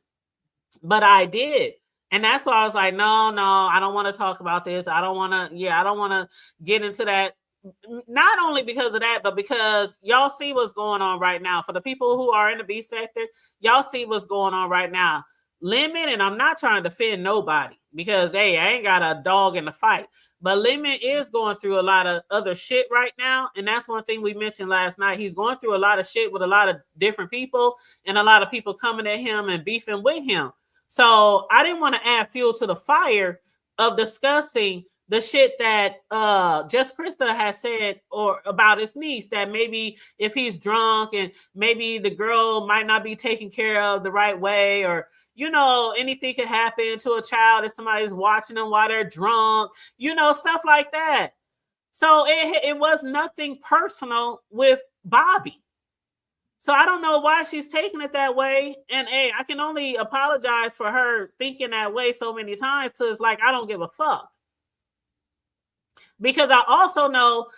but I did. And that's why I was like, no, I don't want to talk about this. I don't want to get into that. Not only because of that, but because y'all see what's going on right now. For the people who are in the B sector, y'all see what's going on right now. Lemon, and I'm not trying to offend nobody because, hey, I ain't got a dog in the fight. But Lemon is going through a lot of other shit right now. And that's one thing we mentioned last night. He's going through a lot of shit with a lot of different people and a lot of people coming at him and beefing with him. So I didn't want to add fuel to the fire of discussing the shit that Just Krista has said or about his niece, that maybe if he's drunk and maybe the girl might not be taken care of the right way, or anything could happen to a child if somebody's watching them while they're drunk, stuff like that. So it was nothing personal with Bobby. So I don't know why she's taking it that way. And hey, I can only apologize for her thinking that way so many times, till it's like, I don't give a fuck. Because I also know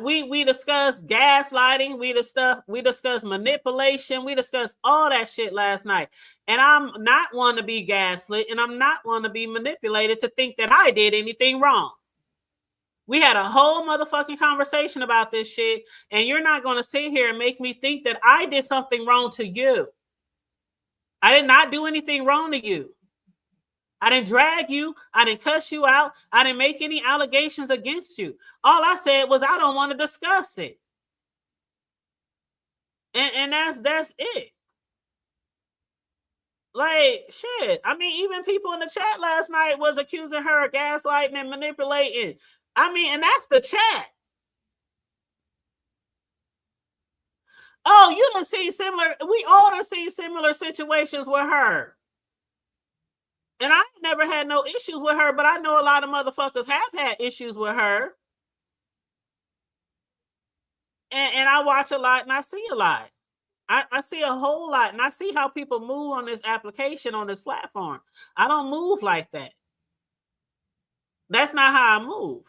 we discussed gaslighting, we discussed manipulation, we discussed all that shit last night. And I'm not one to be gaslit, and I'm not one to be manipulated to think that I did anything wrong. We had a whole motherfucking conversation about this shit, and you're not going to sit here and make me think that I did something wrong to you. I did not do anything wrong to you. I didn't drag you. I didn't cuss you out. I didn't make any allegations against you. All I said was I don't want to discuss it. And that's it. Like, shit. I mean, even people in the chat last night was accusing her of gaslighting and manipulating. I mean, and that's the chat. Oh, you done see similar. We all done see similar situations with her. And I never had no issues with her, but I know a lot of motherfuckers have had issues with her. And I watch a lot and I see a lot. I see a whole lot, and I see how people move on this application, on this platform. I don't move like that. That's not how I move.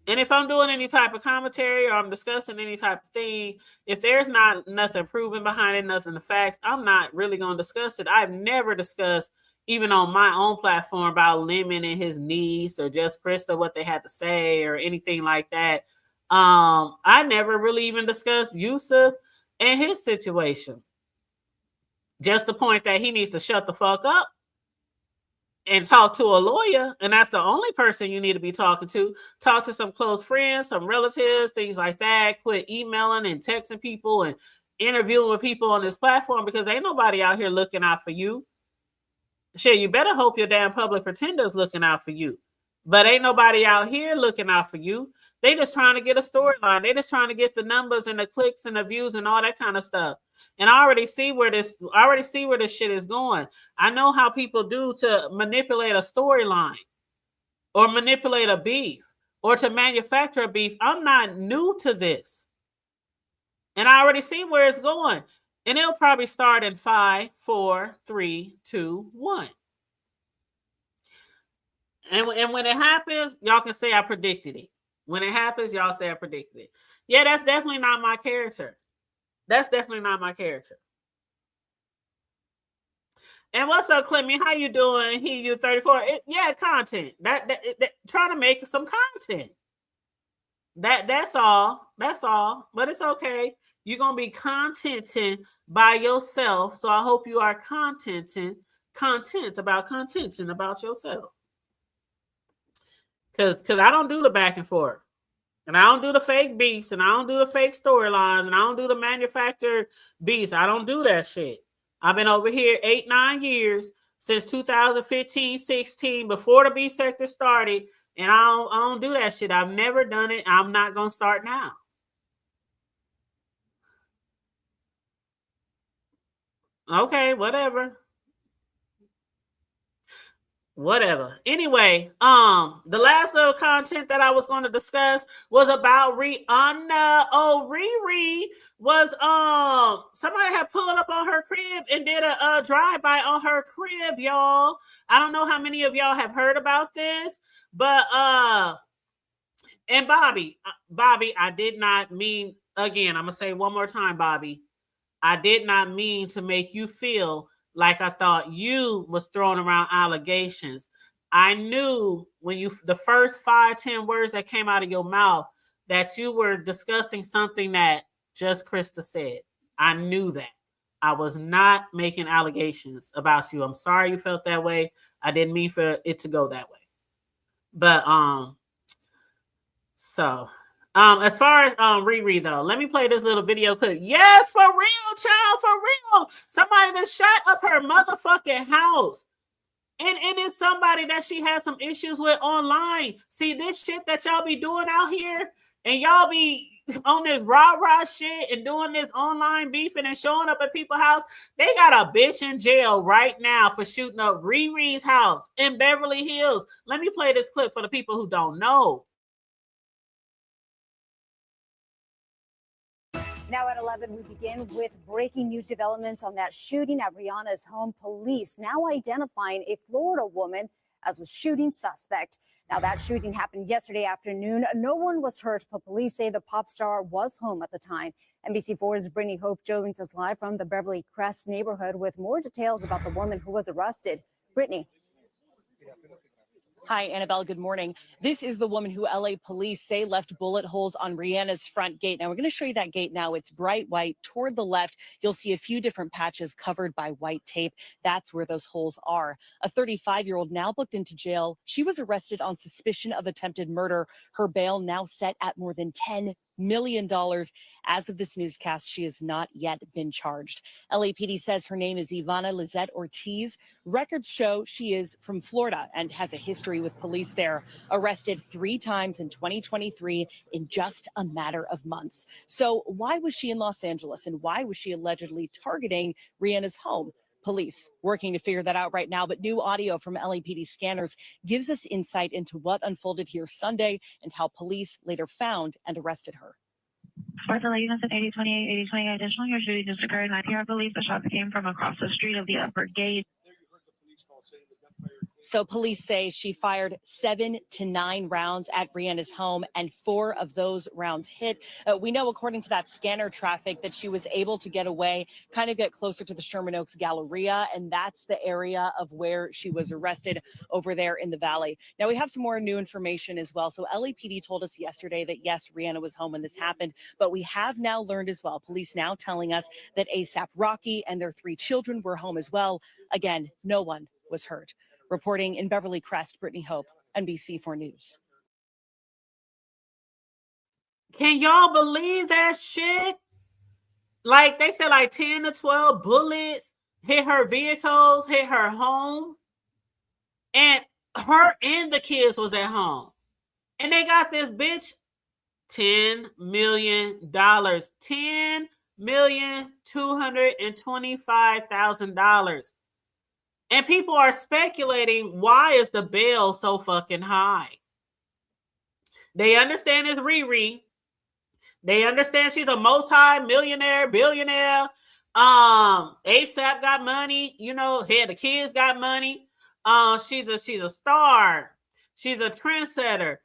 And if I'm doing any type of commentary or I'm discussing any type of thing, if there's not nothing proven behind it, nothing the facts, I'm not really going to discuss it. I've never discussed, even on my own platform, about Lemon and his niece or just Krista, what they had to say or anything like that. I never really even discussed Yusuf and his situation. Just the point that he needs to shut the fuck up and talk to a lawyer, and that's the only person you need to be talking to. Talk to some close friends, some relatives, things like that. Quit emailing and texting people and interviewing with people on this platform, because ain't nobody out here looking out for you. Shit, you better hope your damn public pretenders looking out for you. But ain't nobody out here looking out for you. They just trying to get a storyline. They just trying to get the numbers and the clicks and the views and all that kind of stuff. And I already see where this shit is going. I know how people do to manipulate a storyline or manipulate a beef or to manufacture a beef. I'm not new to this. And I already see where it's going. And it'll probably start in 5, 4, 3, 2, 1. And when it happens, y'all can say I predicted it. When it happens, y'all say I predicted it. Yeah, that's definitely not my character. That's definitely not my character. And what's up, Clemmy? How you doing? You 34? Content. That trying to make some content. That's all. That's all. But it's okay. You're gonna be contenting by yourself. So I hope you are contenting about yourself. Cause I don't do the back and forth. And I don't do the fake beats, and I don't do the fake storylines, and I don't do the manufactured beats. I don't do that shit. I've been over here 8-9 years, since 2015, 16, before the B sector started, and I don't do that shit. I've never done it. I'm not gonna start now. Okay, whatever. Whatever. Anyway, the last little content that I was going to discuss was about Rihanna. Oh, Riri was somebody had pulled up on her crib and did a drive-by on her crib, y'all. I don't know how many of y'all have heard about this, but and Bobby, I did not mean, again, I'm gonna say one more time, Bobby, I did not mean to make you feel like I thought you was throwing around allegations. I knew when the first 5-10 words that came out of your mouth that you were discussing something that just Krista said. I knew that. I was not making allegations about you. I'm sorry you felt that way. I didn't mean for it to go that way. But as far as Riri though, let me play this little video clip. Yes, for real, child, for real. Somebody that shot up her motherfucking house. And it's somebody that she has some issues with online. See, this shit that y'all be doing out here, and y'all be on this rah-rah shit and doing this online beefing and showing up at people's house. They got a bitch in jail right now for shooting up Riri's house in Beverly Hills. Let me play this clip for the people who don't know. Now at 11, we begin with breaking new developments on that shooting at Rihanna's home. Police now identifying a Florida woman as a shooting suspect. Now that shooting happened yesterday afternoon. No one was hurt, but police say the pop star was home at the time. NBC4's Brittany Hope Jones is live from the Beverly Crest neighborhood with more details about the woman who was arrested. Brittany. Hi, Annabelle. Good morning. This is the woman who LA police say left bullet holes on Rihanna's front gate. Now, we're going to show you that gate now. It's bright white. Toward the left, you'll see a few different patches covered by white tape. That's where those holes are. A 35-year-old now booked into jail. She was arrested on suspicion of attempted murder. Her bail now set at more than $10 million. As of this newscast, she has not yet been charged. LAPD says her name is Ivana Lizette Ortiz. Records show she is from Florida and has a history with police there. Arrested 3 times in 2023 in just a matter of months. So why was she in Los Angeles, and why was she allegedly targeting Rihanna's home? Police working to figure that out right now, but new audio from LAPD scanners gives us insight into what unfolded here Sunday and how police later found and arrested her. Sparta Units at 8028, 8028 additional. Your shooting just occurred. And here, I believe the shots came from across the street of the upper gate. So police say she fired 7 to 9 rounds at Rihanna's home, and 4 of those rounds hit. We know, according to that scanner traffic, that she was able to get away, kind of get closer to the Sherman Oaks Galleria, and that's the area of where she was arrested over there in the valley. Now, we have some more new information as well. So LAPD told us yesterday that, yes, Rihanna was home when this happened, but we have now learned as well, police now telling us that ASAP Rocky and their 3 children were home as well. Again, no one was hurt. Reporting in Beverly Crest, Brittany Hope, NBC4 News. Can y'all believe that shit? Like, they said like 10 to 12 bullets hit her vehicles, hit her home. And her and the kids was at home. And they got this bitch $10 million. $10,225,000. And people are speculating, why is the bail so fucking high? They understand it's Riri. They understand she's a multi-millionaire, billionaire. ASAP got money. You know, hey, the kids got money. She's a star. She's a trendsetter.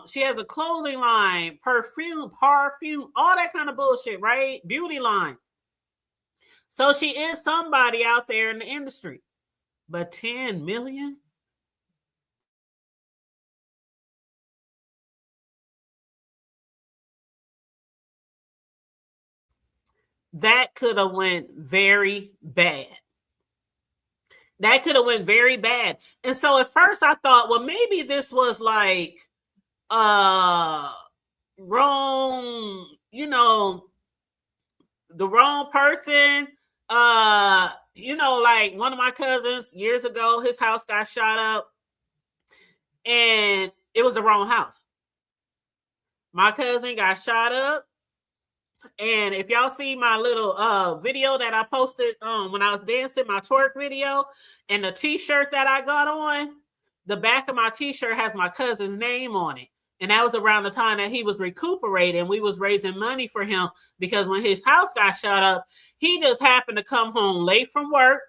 She has a clothing line, perfume, all that kind of bullshit, right? Beauty line. So she is somebody out there in the industry. But 10 million? That could have went very bad. That could have went very bad. And so at first I thought, well, maybe this was like wrong, you know, the wrong person. You know, like one of my cousins years ago, his house got shot up and it was the wrong house. My cousin got shot up. And if y'all see my little video that I posted when I was dancing, my twerk video, and the t-shirt that I got on, the back of my t-shirt has my cousin's name on it. And that was around the time that he was recuperating. We was raising money for him because when his house got shot up, he just happened to come home late from work.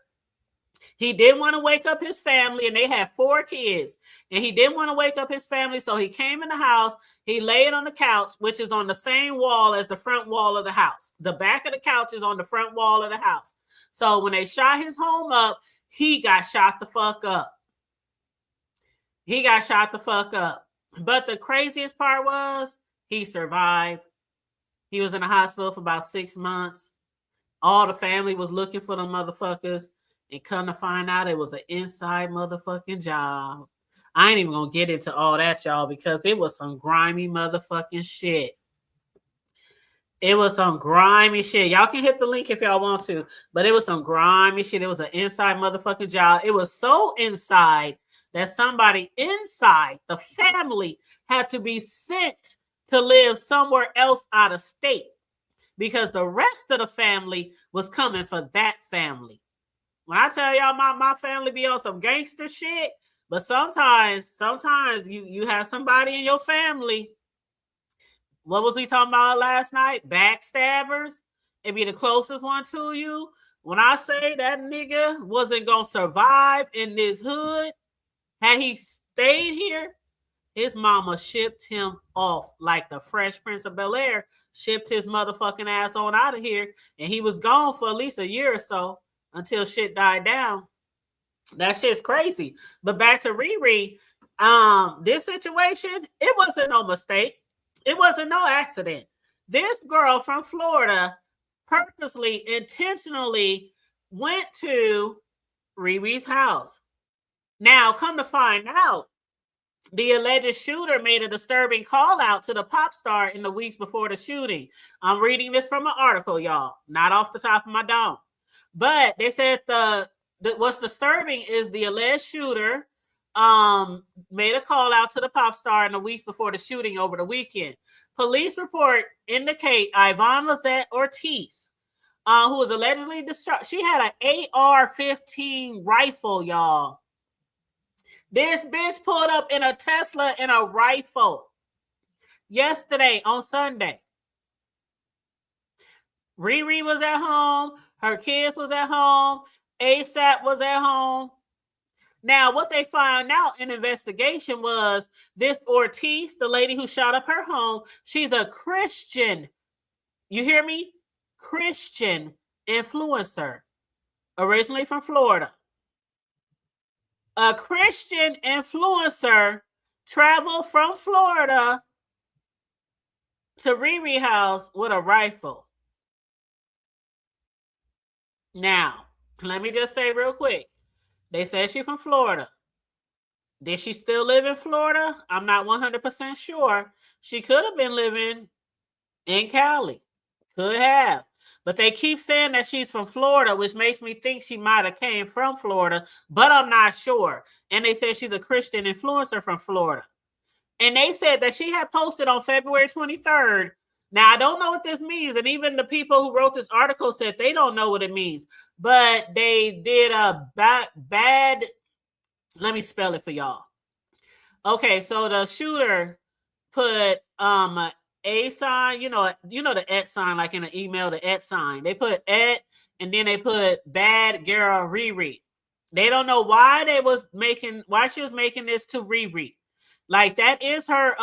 He didn't want to wake up his family, and they had 4 kids. And he didn't want to wake up his family, so he came in the house. He laid on the couch, which is on the same wall as the front wall of the house. The back of the couch is on the front wall of the house. So when they shot his home up, he got shot the fuck up. He got shot the fuck up. But the craziest part was he survived. He was in the hospital for about 6 months. All the family was looking for them motherfuckers. And come to find out it was an inside motherfucking job. I ain't even going to get into all that, y'all, because it was some grimy motherfucking shit. It was some grimy shit. Y'all can hit the link if y'all want to, but it was some grimy shit. It was an inside motherfucking job. It was so inside that somebody inside the family had to be sent to live somewhere else out of state because the rest of the family was coming for that family. When I tell y'all my family be on some gangster shit, but sometimes you have somebody in your family. What was we talking about last night? Backstabbers. It be the closest one to you. When I say that nigga wasn't going to survive in this hood, had he stayed here, his mama shipped him off like the Fresh Prince of Bel-Air shipped his motherfucking ass on out of here. And he was gone for at least a year or so until shit died down. That shit's crazy. But back to Riri, this situation, it wasn't no mistake. It wasn't no accident. This girl from Florida purposely, intentionally went to Riri's house. Now, come to find out, The alleged shooter made a disturbing call out to the pop star in the weeks before the shooting. I'm reading this from an article, y'all, not off the top of my dome. But they said what's disturbing is the alleged shooter made a call out to the pop star in the weeks before the shooting over the weekend. Police report indicate Yvonne Lizette Ortiz, who was allegedly discharged. She had an AR-15 rifle, y'all. This bitch pulled up in a Tesla and a rifle yesterday on Sunday. Riri was at home. Her kids was at home. ASAP was at home. Now, what they found out in investigation was this Ortiz, the lady who shot up her home, she's a Christian. You hear me? Christian influencer, originally from Florida. A Christian influencer traveled from Florida to Riri house with a rifle. Now, let me just say real quick. They said she's from Florida. Did she still live in Florida? I'm not 100% sure. She could have been living in Cali. Could have. But they keep saying that she's from Florida, which makes me think she might have came from Florida, but I'm not sure. And they said she's a Christian influencer from Florida. And they said that she had posted on February 23rd. Now, I don't know what this means. And even the people who wrote this article said they don't know what it means. But they did a bad, let me spell it for y'all. Okay, so the shooter put a sign, you know the @ sign, like in an email, the @ sign. They put @ and then they put bad girl Riri. They don't know why she was making this to Riri. Like that is her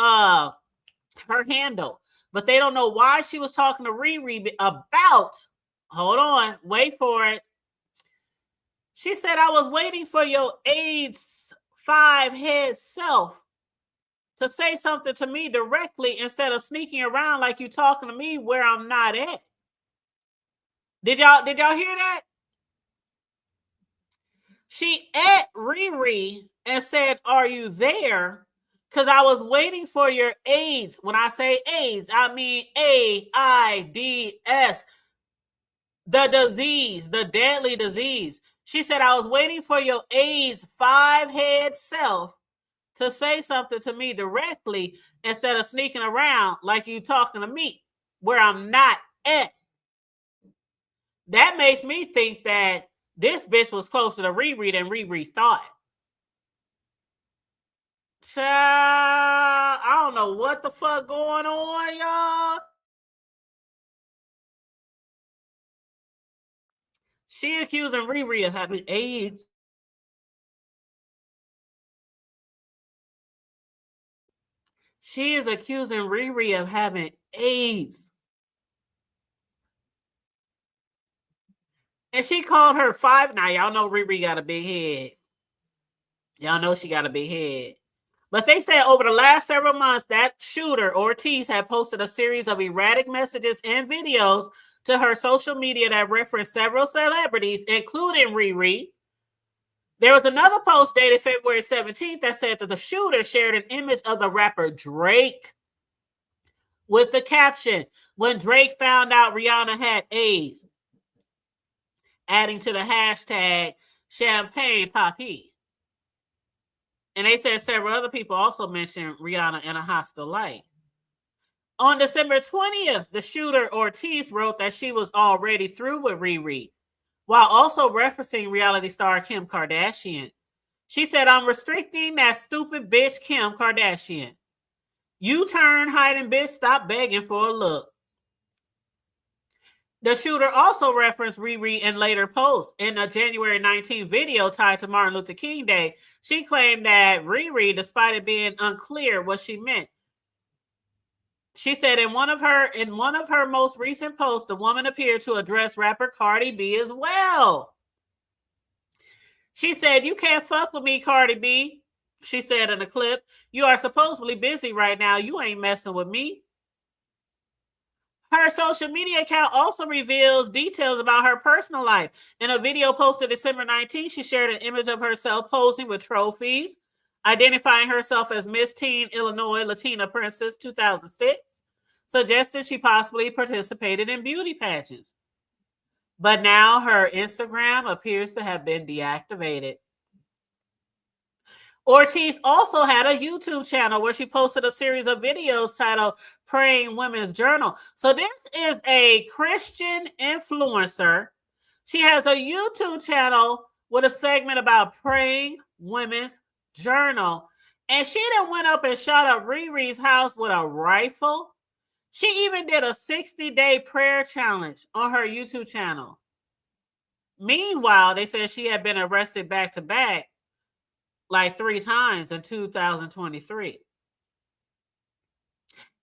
handle. But they don't know why she was talking to Riri about, hold on, wait for it. She said, I was waiting for your AIDS 5-head self to say something to me directly instead of sneaking around like you talking to me where I'm not at. Did y'all hear that? She @ Riri and said, are you there? Because I was waiting for your AIDS. When I say AIDS, I mean AIDS, the disease, the deadly disease. She said, I was waiting for your AIDS 5-head self to say something to me directly instead of sneaking around like you talking to me where I'm not at. That makes me think that this bitch was closer to Riri than Riri thought. Child, I don't know what the fuck going on, y'all. She accusing Riri of having AIDS. She is accusing Riri of having AIDS. And she called her 5. Now, y'all know Riri got a big head. Y'all know she got a big head. But they said over the last several months, that shooter, Ortiz, had posted a series of erratic messages and videos to her social media that referenced several celebrities, including Riri. There was another post dated February 17th that said that the shooter shared an image of the rapper Drake with the caption, when Drake found out Rihanna had AIDS, adding to the hashtag Champagne Papi. And they said several other people also mentioned Rihanna in a hostile light. On December 20th, the shooter Ortiz wrote that she was already through with Riri, while also referencing reality star Kim Kardashian. She said, I'm restricting that stupid bitch Kim Kardashian. You turn hiding bitch, stop begging for a look. The shooter also referenced Riri in later posts. In a January 19th video tied to Martin Luther King Day, she claimed that Riri, despite it being unclear what she meant, she said in one of her most recent posts, the woman appeared to address rapper Cardi B as well. She said, you can't fuck with me, Cardi B. She said in a clip, you are supposedly busy right now. You ain't messing with me. Her social media account also reveals details about her personal life. In a video posted December 19th, she shared an image of herself posing with trophies, identifying herself as Miss Teen Illinois Latina Princess 2006, suggested she possibly participated in beauty pageants. But now her Instagram appears to have been deactivated. Ortiz also had a YouTube channel where she posted a series of videos titled Praying Women's Journal. So this is a Christian influencer. She has a YouTube channel with a segment about Praying Women's Journal. And she then went up and shot up Riri's house with a rifle. She even did a 60-day prayer challenge on her YouTube channel. Meanwhile, they said she had been arrested back-to-back like 3 times in 2023.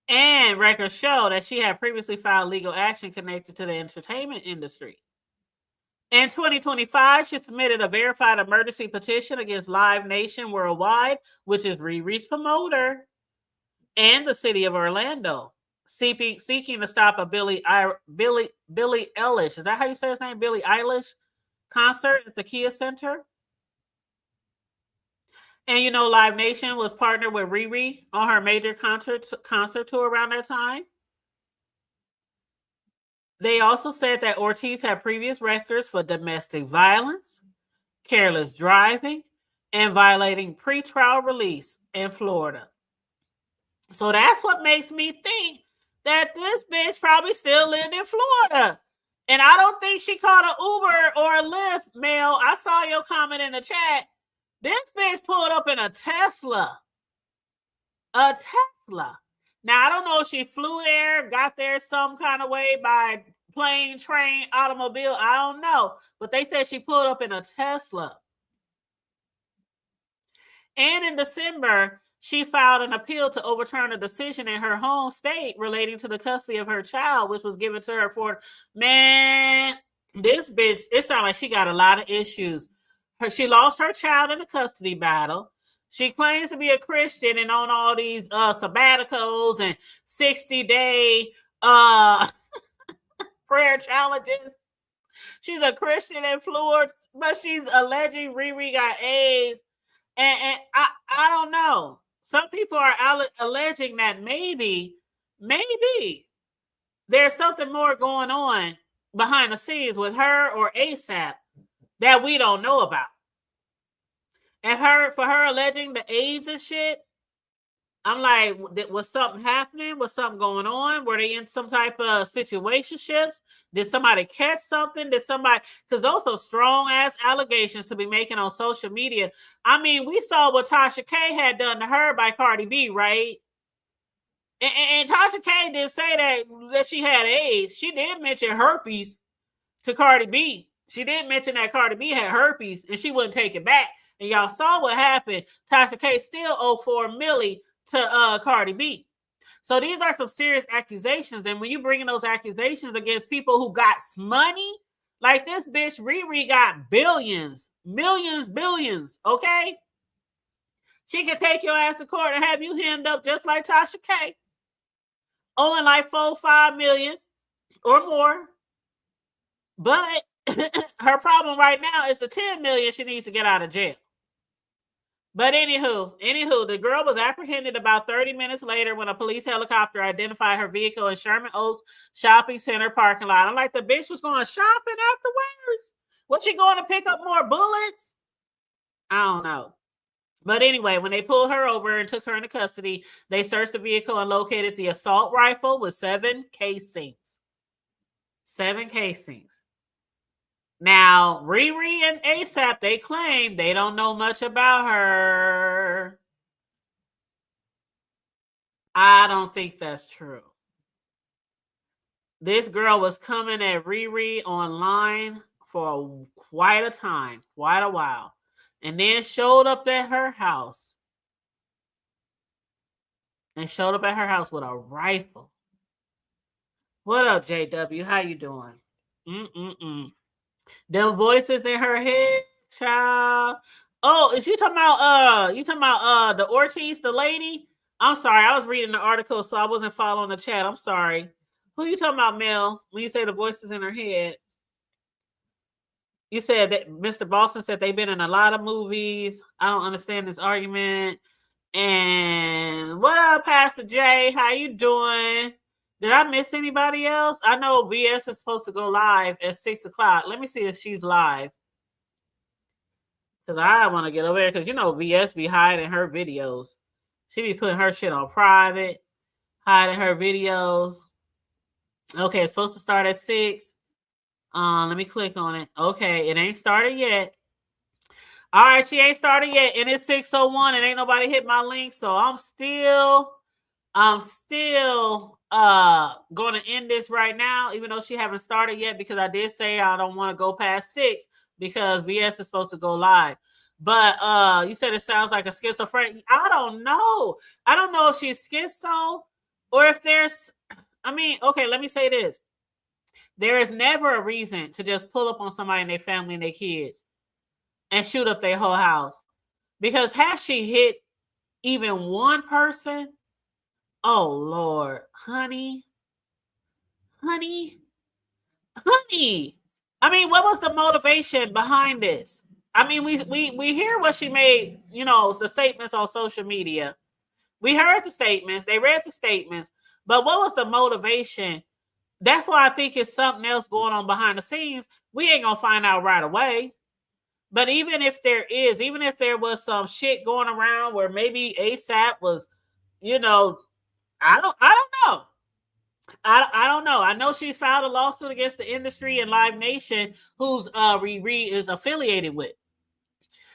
And records show that she had previously filed legal action connected to the entertainment industry. In 2025, she submitted a verified emergency petition against Live Nation Worldwide, which is Riri's promoter, and the city of Orlando, seeking to stop a Billie Eilish, is that how you say his name? Billie Eilish concert at the Kia Center. And you know, Live Nation was partnered with Riri on her major concert tour around that time. They also said that Ortiz had previous records for domestic violence, careless driving, and violating pretrial release in Florida. So that's what makes me think that this bitch probably still lived in Florida. And I don't think she called an Uber or a Lyft, Mel. I saw your comment in the chat. This bitch pulled up in a Tesla. A Tesla. Now, I don't know if she flew there, got there some kind of way by plane, train, automobile. I don't know. But they said she pulled up in a Tesla. And in December, she filed an appeal to overturn a decision in her home state relating to the custody of her child, which was given to her for, man, this bitch, it sounds like she got a lot of issues. She lost her child in a custody battle. She claims to be a Christian and on all these sabbaticals and 60-day prayer challenges. She's a Christian influencer, but she's alleging Riri got AIDS. And I don't know. Some people are alleging that maybe there's something more going on behind the scenes with her or ASAP that we don't know about. And for her alleging the AIDS and shit, I'm like, was something happening? Was something going on? Were they in some type of situationships? Did somebody catch something? Did somebody, because those are strong ass allegations to be making on social media. I mean, we saw what Tasha K had done to her by Cardi B, right? And Tasha K didn't say that she had AIDS. She did mention herpes to Cardi B. She did mention that Cardi B had herpes and she wouldn't take it back. And y'all saw what happened. Tasha K still owed $4 million to Cardi B. So these are some serious accusations. And when you bring in those accusations against people who got money, like this bitch Riri got billions, millions, billions, okay? She can take your ass to court and have you hemmed up just like Tasha K, owing like $4-5 million or more. But her problem right now is the $10 million she needs to get out of jail. But anywho, the girl was apprehended about 30 minutes later when a police helicopter identified her vehicle in Sherman Oaks Shopping Center parking lot. I'm like, the bitch was going shopping afterwards? Was she going to pick up more bullets? I don't know. But anyway, when they pulled her over and took her into custody, they searched the vehicle and located the assault rifle with 7 casings. 7 casings. Now, Riri and ASAP, they claim they don't know much about her. I don't think that's true. This girl was coming at Riri online for quite a time, quite a while, and then showed up at her house. And showed up at her house with a rifle. What up, JW? How you doing? Them voices in her head, child. Oh, is you talking about the Ortiz, the lady? I'm sorry, I was reading the article, so I wasn't following the chat. I'm sorry. Who you talking about, Mel? When you say the voices in her head? You said that Mr. Boston said they've been in a lot of movies. I don't understand this argument. And what up, Pastor Jay? How you doing? Did I miss anybody else? I know VS is supposed to go live at 6 o'clock. Let me see if she's live. Because I want to get over there. Because, you know, VS be hiding her videos. She be putting her shit on private, hiding her videos. Okay, it's supposed to start at 6. Let me click on it. Okay, it ain't started yet. All right, she ain't started yet, and it's 6:01, and ain't nobody hit my link, so I'm still going to end this right now, even though she haven't started yet, because I did say I don't want to go past 6 because BS is supposed to go live. But you said it sounds like a schizophrenic. I don't know. I don't know if she's schizo or if there's. I mean, okay, let me say this. There is never a reason to just pull up on somebody and their family and their kids and shoot up their whole house. Because has she hit even one person? Oh, Lord. Honey. I mean, what was the motivation behind this? I mean, we hear what she made, you know, the statements on social media. We heard the statements. They read the statements. But what was the motivation? That's why I think it's something else going on behind the scenes. We ain't going to find out right away. But even if there was some shit going around where maybe ASAP was, you know, I don't know. I don't know. I know she's filed a lawsuit against the industry and Live Nation, who's Riri is affiliated with.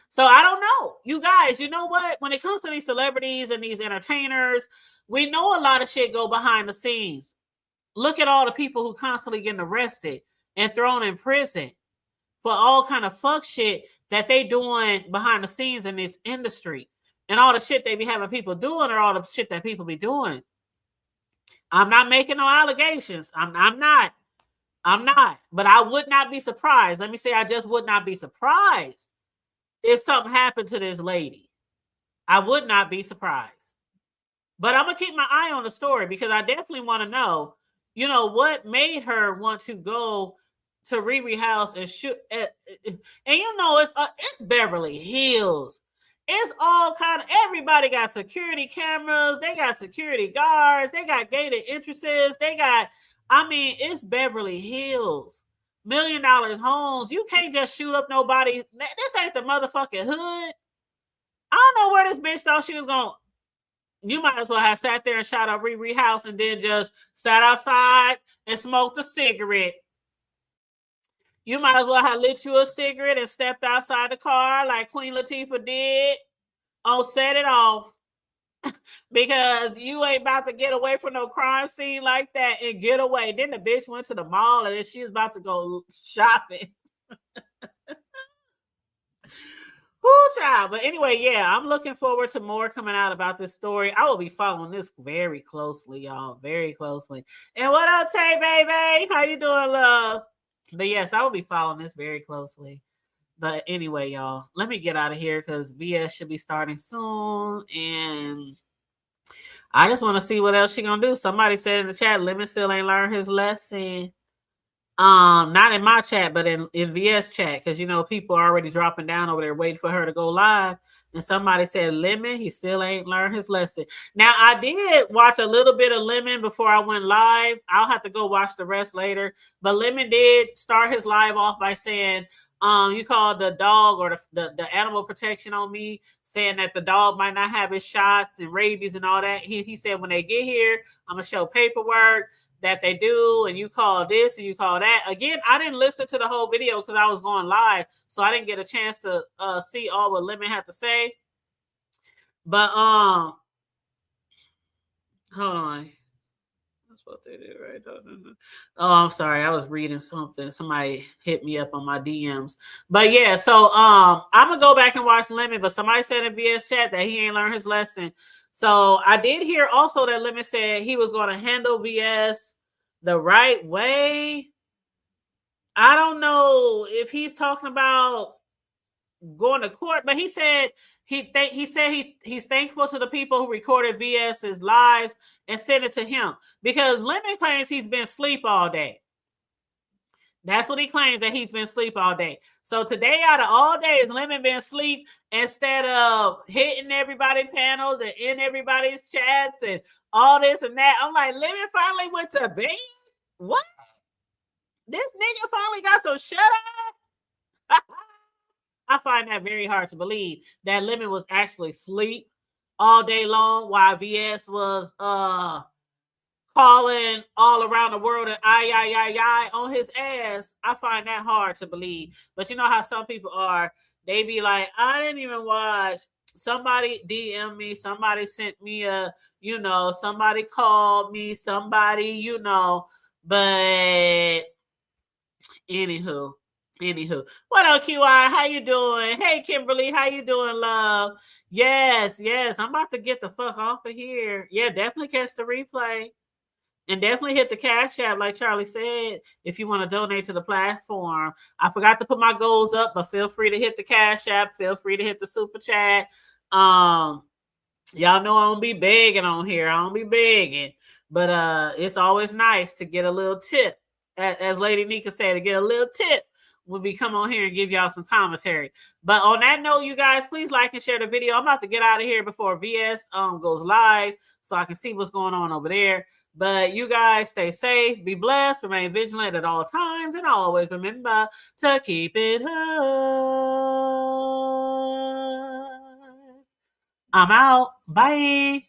So I don't know. You guys, you know what? When it comes to these celebrities and these entertainers, we know a lot of shit go behind the scenes. Look at all the people who constantly getting arrested and thrown in prison for all kind of fuck shit that they doing behind the scenes in this industry. And all the shit they be having people doing or all the shit that people be doing. I'm not making no allegations. I'm not. But I would not be surprised. Let me say I just would not be surprised if something happened to this lady. I would not be surprised. But I'm going to keep my eye on the story because I definitely want to know, you know, what made her want to go to Riri house and shoot. And you know, it's Beverly Hills. It's all kind of, everybody got security cameras. They got security guards. They got gated entrances. It's Beverly Hills. $1 million homes. You can't just shoot up nobody. This ain't the motherfucking hood. I don't know where this bitch thought she was going. You might as well have sat there and shot up Riri house and then just sat outside and smoked a cigarette. You might as well have lit you a cigarette and stepped outside the car like Queen Latifah did. Oh, set it off. Because you ain't about to get away from no crime scene like that and get away. Then the bitch went to the mall and she was about to go shopping. Whoo, child. But anyway, yeah, I'm looking forward to more coming out about this story. I will be following this very closely, y'all. Very closely. And what up, Tay, baby? How you doing, love? But yes, I will be following this very closely. But anyway, y'all, let me get out of here because VS should be starting soon. And I just want to see what else she gonna do. Somebody said in the chat, Lemon still ain't learned his lesson. Not in my chat, but in VS chat, because you know people are already dropping down over there waiting for her to go live. And somebody said Lemon, he still ain't learned his lesson. Now I did watch a little bit of Lemon before I went live. I'll have to go watch the rest later. But Lemon did start his live off by saying, you called the dog or the animal protection on me, saying that the dog might not have his shots and rabies and all that. He said when they get here, I'm gonna show paperwork that they do, and you call this and you call that. Again, I didn't listen to the whole video because I was going live, so I didn't get a chance to see all what Lemon had to say. But hold on. That's what they do, right? Oh, I'm sorry. I was reading something. Somebody hit me up on my DMs. But yeah, so I'm gonna go back and watch Lemon. But somebody said in VS chat that he ain't learned his lesson. So I did hear also that Lemon said he was going to handle VS the right way. I don't know if he's talking about going to court, but he said he's thankful to the people who recorded VS's lives and sent it to him because Lemon claims he's been asleep all day. That's what he claims, that he's been asleep all day. So today, out of all days, Lemon been asleep instead of hitting everybody's panels and in everybody's chats and all this and that. I'm like, Lemon finally went to bed? What? This nigga finally got some shut eye? I find that very hard to believe that Lemon was actually asleep all day long while VS was calling all around the world and I on his ass. I find that hard to believe. But you know how some people are. They be like, I didn't even watch. Somebody DM me. Somebody sent me a, somebody called me. Somebody, But anywho. What up, QI? How you doing? Hey, Kimberly, how you doing, love? Yes. I'm about to get the fuck off of here. Yeah, definitely catch the replay. And definitely hit the Cash App, like Charlie said, if you want to donate to the platform. I forgot to put my goals up, but feel free to hit the Cash App. Feel free to hit the Super Chat. Y'all know I don't be begging on here. I don't be begging. But it's always nice to get a little tip. As Lady Nika said, to get a little tip when we come on here and give y'all some commentary. But on that note, you guys, please like and share the video. I'm about to get out of here before VS goes live so I can see what's going on over there. But you guys stay safe, be blessed, remain vigilant at all times, and always remember to keep it high. I'm out. Bye.